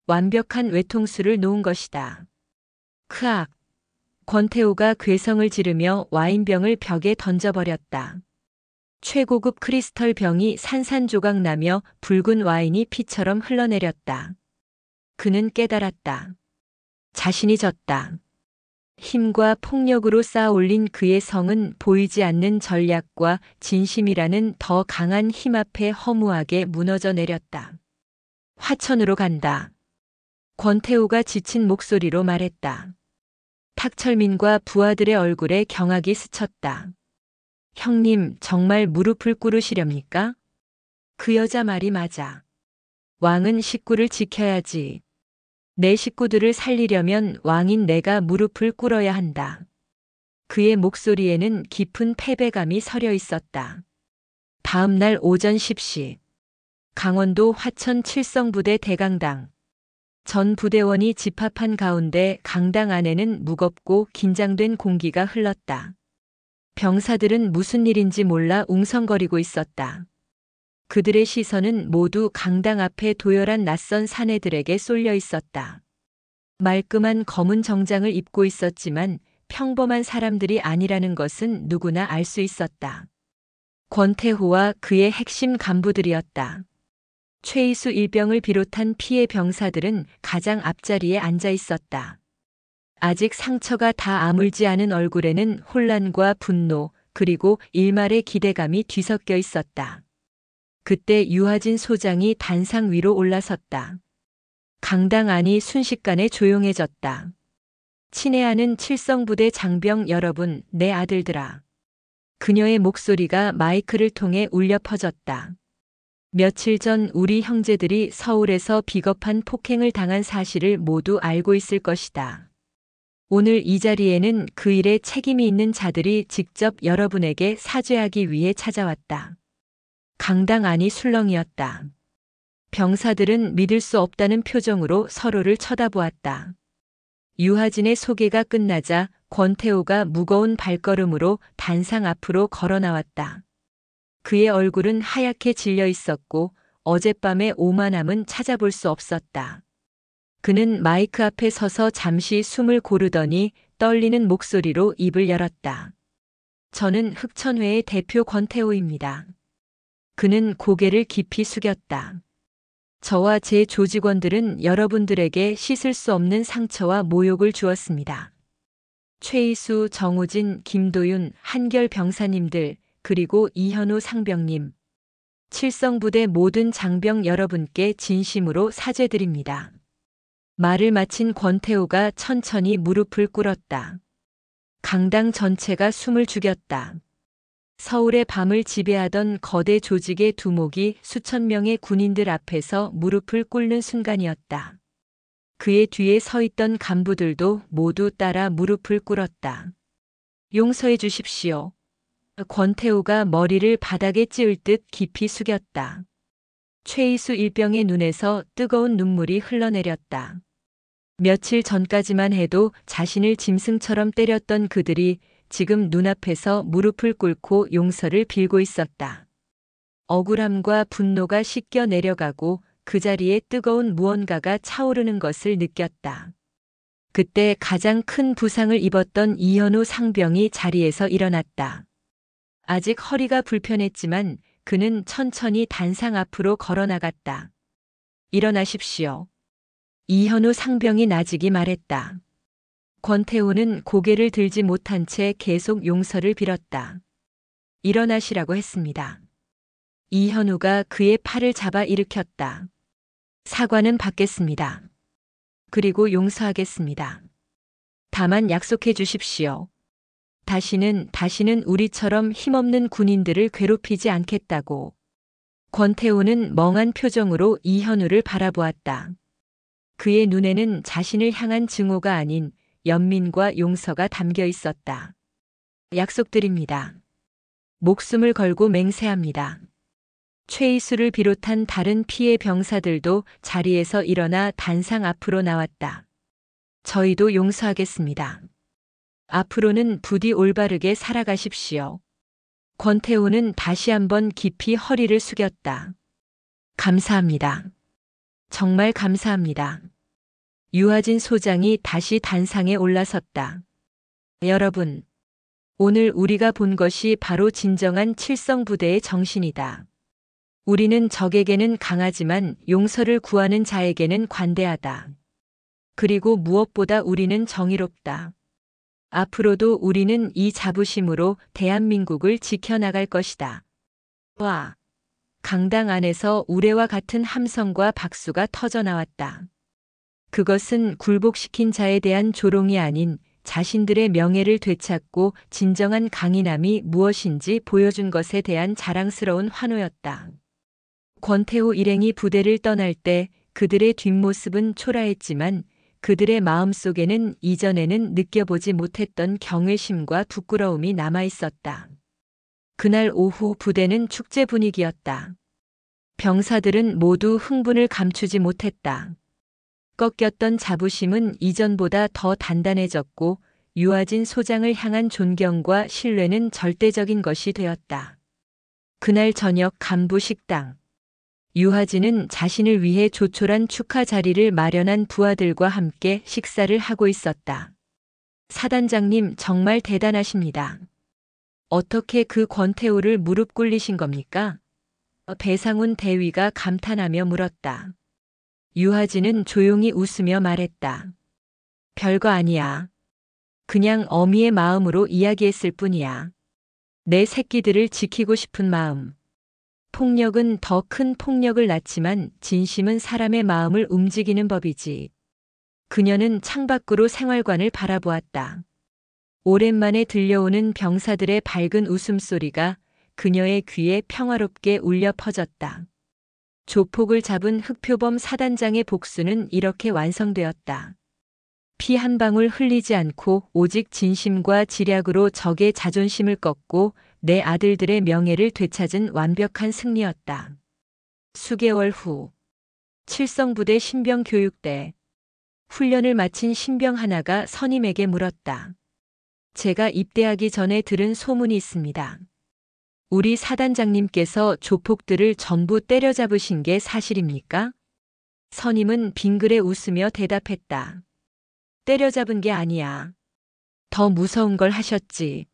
완벽한 외통수를 놓은 것이다. 크악! 권태호가 괴성을 지르며 와인병을 벽에 던져버렸다. 최고급 크리스털 병이 산산조각 나며 붉은 와인이 피처럼 흘러내렸다. 그는 깨달았다. 자신이 졌다. 힘과 폭력으로 쌓아 올린 그의 성은 보이지 않는 전략과 진심이라는 더 강한 힘 앞에 허무하게 무너져 내렸다. 화천으로 간다. 권태호가 지친 목소리로 말했다. 탁철민과 부하들의 얼굴에 경악이 스쳤다. 형님, 정말 무릎을 꿇으시렵니까? 그 여자 말이 맞아. 왕은 식구를 지켜야지. 내 식구들을 살리려면 왕인 내가 무릎을 꿇어야 한다. 그의 목소리에는 깊은 패배감이 서려 있었다. 다음 날 오전 10시. 강원도 화천 칠성부대 대강당. 전 부대원이 집합한 가운데 강당 안에는 무겁고 긴장된 공기가 흘렀다. 병사들은 무슨 일인지 몰라 웅성거리고 있었다. 그들의 시선은 모두 강당 앞에 도열한 낯선 사내들에게 쏠려 있었다. 말끔한 검은 정장을 입고 있었지만 평범한 사람들이 아니라는 것은 누구나 알 수 있었다. 권태호와 그의 핵심 간부들이었다. 최이수 일병을 비롯한 피해 병사들은 가장 앞자리에 앉아 있었다. 아직 상처가 다 아물지 않은 얼굴에는 혼란과 분노, 그리고 일말의 기대감이 뒤섞여 있었다. 그때 유하진 소장이 단상 위로 올라섰다. 강당 안이 순식간에 조용해졌다. 친애하는 칠성부대 장병 여러분, 내 아들들아. 그녀의 목소리가 마이크를 통해 울려 퍼졌다. 며칠 전 우리 형제들이 서울에서 비겁한 폭행을 당한 사실을 모두 알고 있을 것이다. 오늘 이 자리에는 그 일에 책임이 있는 자들이 직접 여러분에게 사죄하기 위해 찾아왔다. 강당 안이 술렁이었다. 병사들은 믿을 수 없다는 표정으로 서로를 쳐다보았다. 유하진의 소개가 끝나자 권태호가 무거운 발걸음으로 단상 앞으로 걸어 나왔다. 그의 얼굴은 하얗게 질려 있었고 어젯밤의 오만함은 찾아볼 수 없었다. 그는 마이크 앞에 서서 잠시 숨을 고르더니 떨리는 목소리로 입을 열었다. 저는 흑천회의 대표 권태호입니다. 그는 고개를 깊이 숙였다. 저와 제 조직원들은 여러분들에게 씻을 수 없는 상처와 모욕을 주었습니다. 최이수, 정우진, 김도윤, 한결 병사님들, 그리고 이현우 상병님, 칠성부대 모든 장병 여러분께 진심으로 사죄드립니다. 말을 마친 권태호가 천천히 무릎을 꿇었다. 강당 전체가 숨을 죽였다. 서울의 밤을 지배하던 거대 조직의 두목이 수천 명의 군인들 앞에서 무릎을 꿇는 순간이었다. 그의 뒤에 서 있던 간부들도 모두 따라 무릎을 꿇었다. 용서해 주십시오. 권태호가 머리를 바닥에 찌을 듯 깊이 숙였다. 최이수 일병의 눈에서 뜨거운 눈물이 흘러내렸다. 며칠 전까지만 해도 자신을 짐승처럼 때렸던 그들이 지금 눈앞에서 무릎을 꿇고 용서를 빌고 있었다. 억울함과 분노가 씻겨 내려가고 그 자리에 뜨거운 무언가가 차오르는 것을 느꼈다. 그때 가장 큰 부상을 입었던 이현우 상병이 자리에서 일어났다. 아직 허리가 불편했지만 그는 천천히 단상 앞으로 걸어 나갔다. 일어나십시오. 이현우 상병이 나직이 말했다. 권태호는 고개를 들지 못한 채 계속 용서를 빌었다. 일어나시라고 했습니다. 이현우가 그의 팔을 잡아 일으켰다. 사과는 받겠습니다. 그리고 용서하겠습니다. 다만 약속해 주십시오. 다시는 우리처럼 힘없는 군인들을 괴롭히지 않겠다고. 권태호는 멍한 표정으로 이현우를 바라보았다. 그의 눈에는 자신을 향한 증오가 아닌 연민과 용서가 담겨 있었다. 약속드립니다. 목숨을 걸고 맹세합니다. 최이수를 비롯한 다른 피해 병사들도 자리에서 일어나 단상 앞으로 나왔다. 저희도 용서하겠습니다. 앞으로는 부디 올바르게 살아가십시오. 권태호는 다시 한번 깊이 허리를 숙였다. 감사합니다. 정말 감사합니다. 유하진 소장이 다시 단상에 올라섰다. 여러분, 오늘 우리가 본 것이 바로 진정한 칠성부대의 정신이다. 우리는 적에게는 강하지만 용서를 구하는 자에게는 관대하다. 그리고 무엇보다 우리는 정의롭다. 앞으로도 우리는 이 자부심으로 대한민국을 지켜나갈 것이다. 와! 강당 안에서 우레와 같은 함성과 박수가 터져 나왔다. 그것은 굴복시킨 자에 대한 조롱이 아닌 자신들의 명예를 되찾고 진정한 강인함이 무엇인지 보여준 것에 대한 자랑스러운 환호였다. 권태호 일행이 부대를 떠날 때 그들의 뒷모습은 초라했지만 그들의 마음속에는 이전에는 느껴보지 못했던 경외심과 부끄러움이 남아 있었다. 그날 오후 부대는 축제 분위기였다. 병사들은 모두 흥분을 감추지 못했다. 꺾였던 자부심은 이전보다 더 단단해졌고 유아진 소장을 향한 존경과 신뢰는 절대적인 것이 되었다. 그날 저녁 간부 식당. 유하진은 자신을 위해 조촐한 축하 자리를 마련한 부하들과 함께 식사를 하고 있었다. 사단장님 정말 대단하십니다. 어떻게 그 권태호를 무릎 꿇리신 겁니까? 배상훈 대위가 감탄하며 물었다. 유하진은 조용히 웃으며 말했다. 별거 아니야. 그냥 어미의 마음으로 이야기했을 뿐이야. 내 새끼들을 지키고 싶은 마음. 폭력은 더 큰 폭력을 낳지만 진심은 사람의 마음을 움직이는 법이지. 그녀는 창밖으로 생활관을 바라보았다. 오랜만에 들려오는 병사들의 밝은 웃음소리가 그녀의 귀에 평화롭게 울려 퍼졌다. 조폭을 잡은 흑표범 사단장의 복수는 이렇게 완성되었다. 피 한 방울 흘리지 않고 오직 진심과 지략으로 적의 자존심을 꺾고 내 아들들의 명예를 되찾은 완벽한 승리였다. 수개월 후 칠성부대 신병교육대. 훈련을 마친 신병 하나가 선임에게 물었다. 제가 입대하기 전에 들은 소문이 있습니다. 우리 사단장님께서 조폭들을 전부 때려잡으신 게 사실입니까? 선임은 빙그레 웃으며 대답했다. 때려잡은 게 아니야. 더 무서운 걸 하셨지.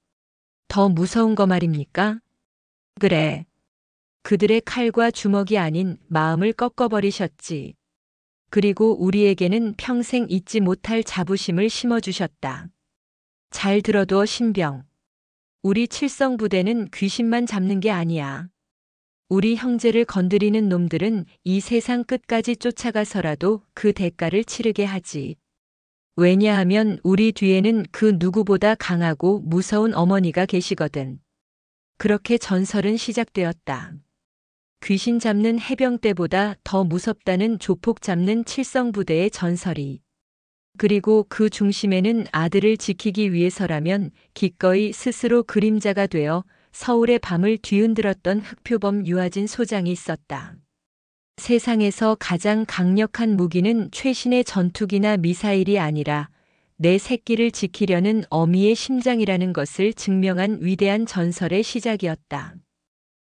더 무서운 거 말입니까? 그래. 그들의 칼과 주먹이 아닌 마음을 꺾어버리셨지. 그리고 우리에게는 평생 잊지 못할 자부심을 심어주셨다. 잘 들어둬 신병. 우리 칠성부대는 귀신만 잡는 게 아니야. 우리 형제를 건드리는 놈들은 이 세상 끝까지 쫓아가서라도 그 대가를 치르게 하지. 왜냐하면 우리 뒤에는 그 누구보다 강하고 무서운 어머니가 계시거든. 그렇게 전설은 시작되었다. 귀신 잡는 해병대보다 더 무섭다는 조폭 잡는 칠성부대의 전설이. 그리고 그 중심에는 아들을 지키기 위해서라면 기꺼이 스스로 그림자가 되어 서울의 밤을 뒤흔들었던 흑표범 유아진 소장이 있었다. 세상에서 가장 강력한 무기는 최신의 전투기나 미사일이 아니라 내 새끼를 지키려는 어미의 심장이라는 것을 증명한 위대한 전설의 시작이었다.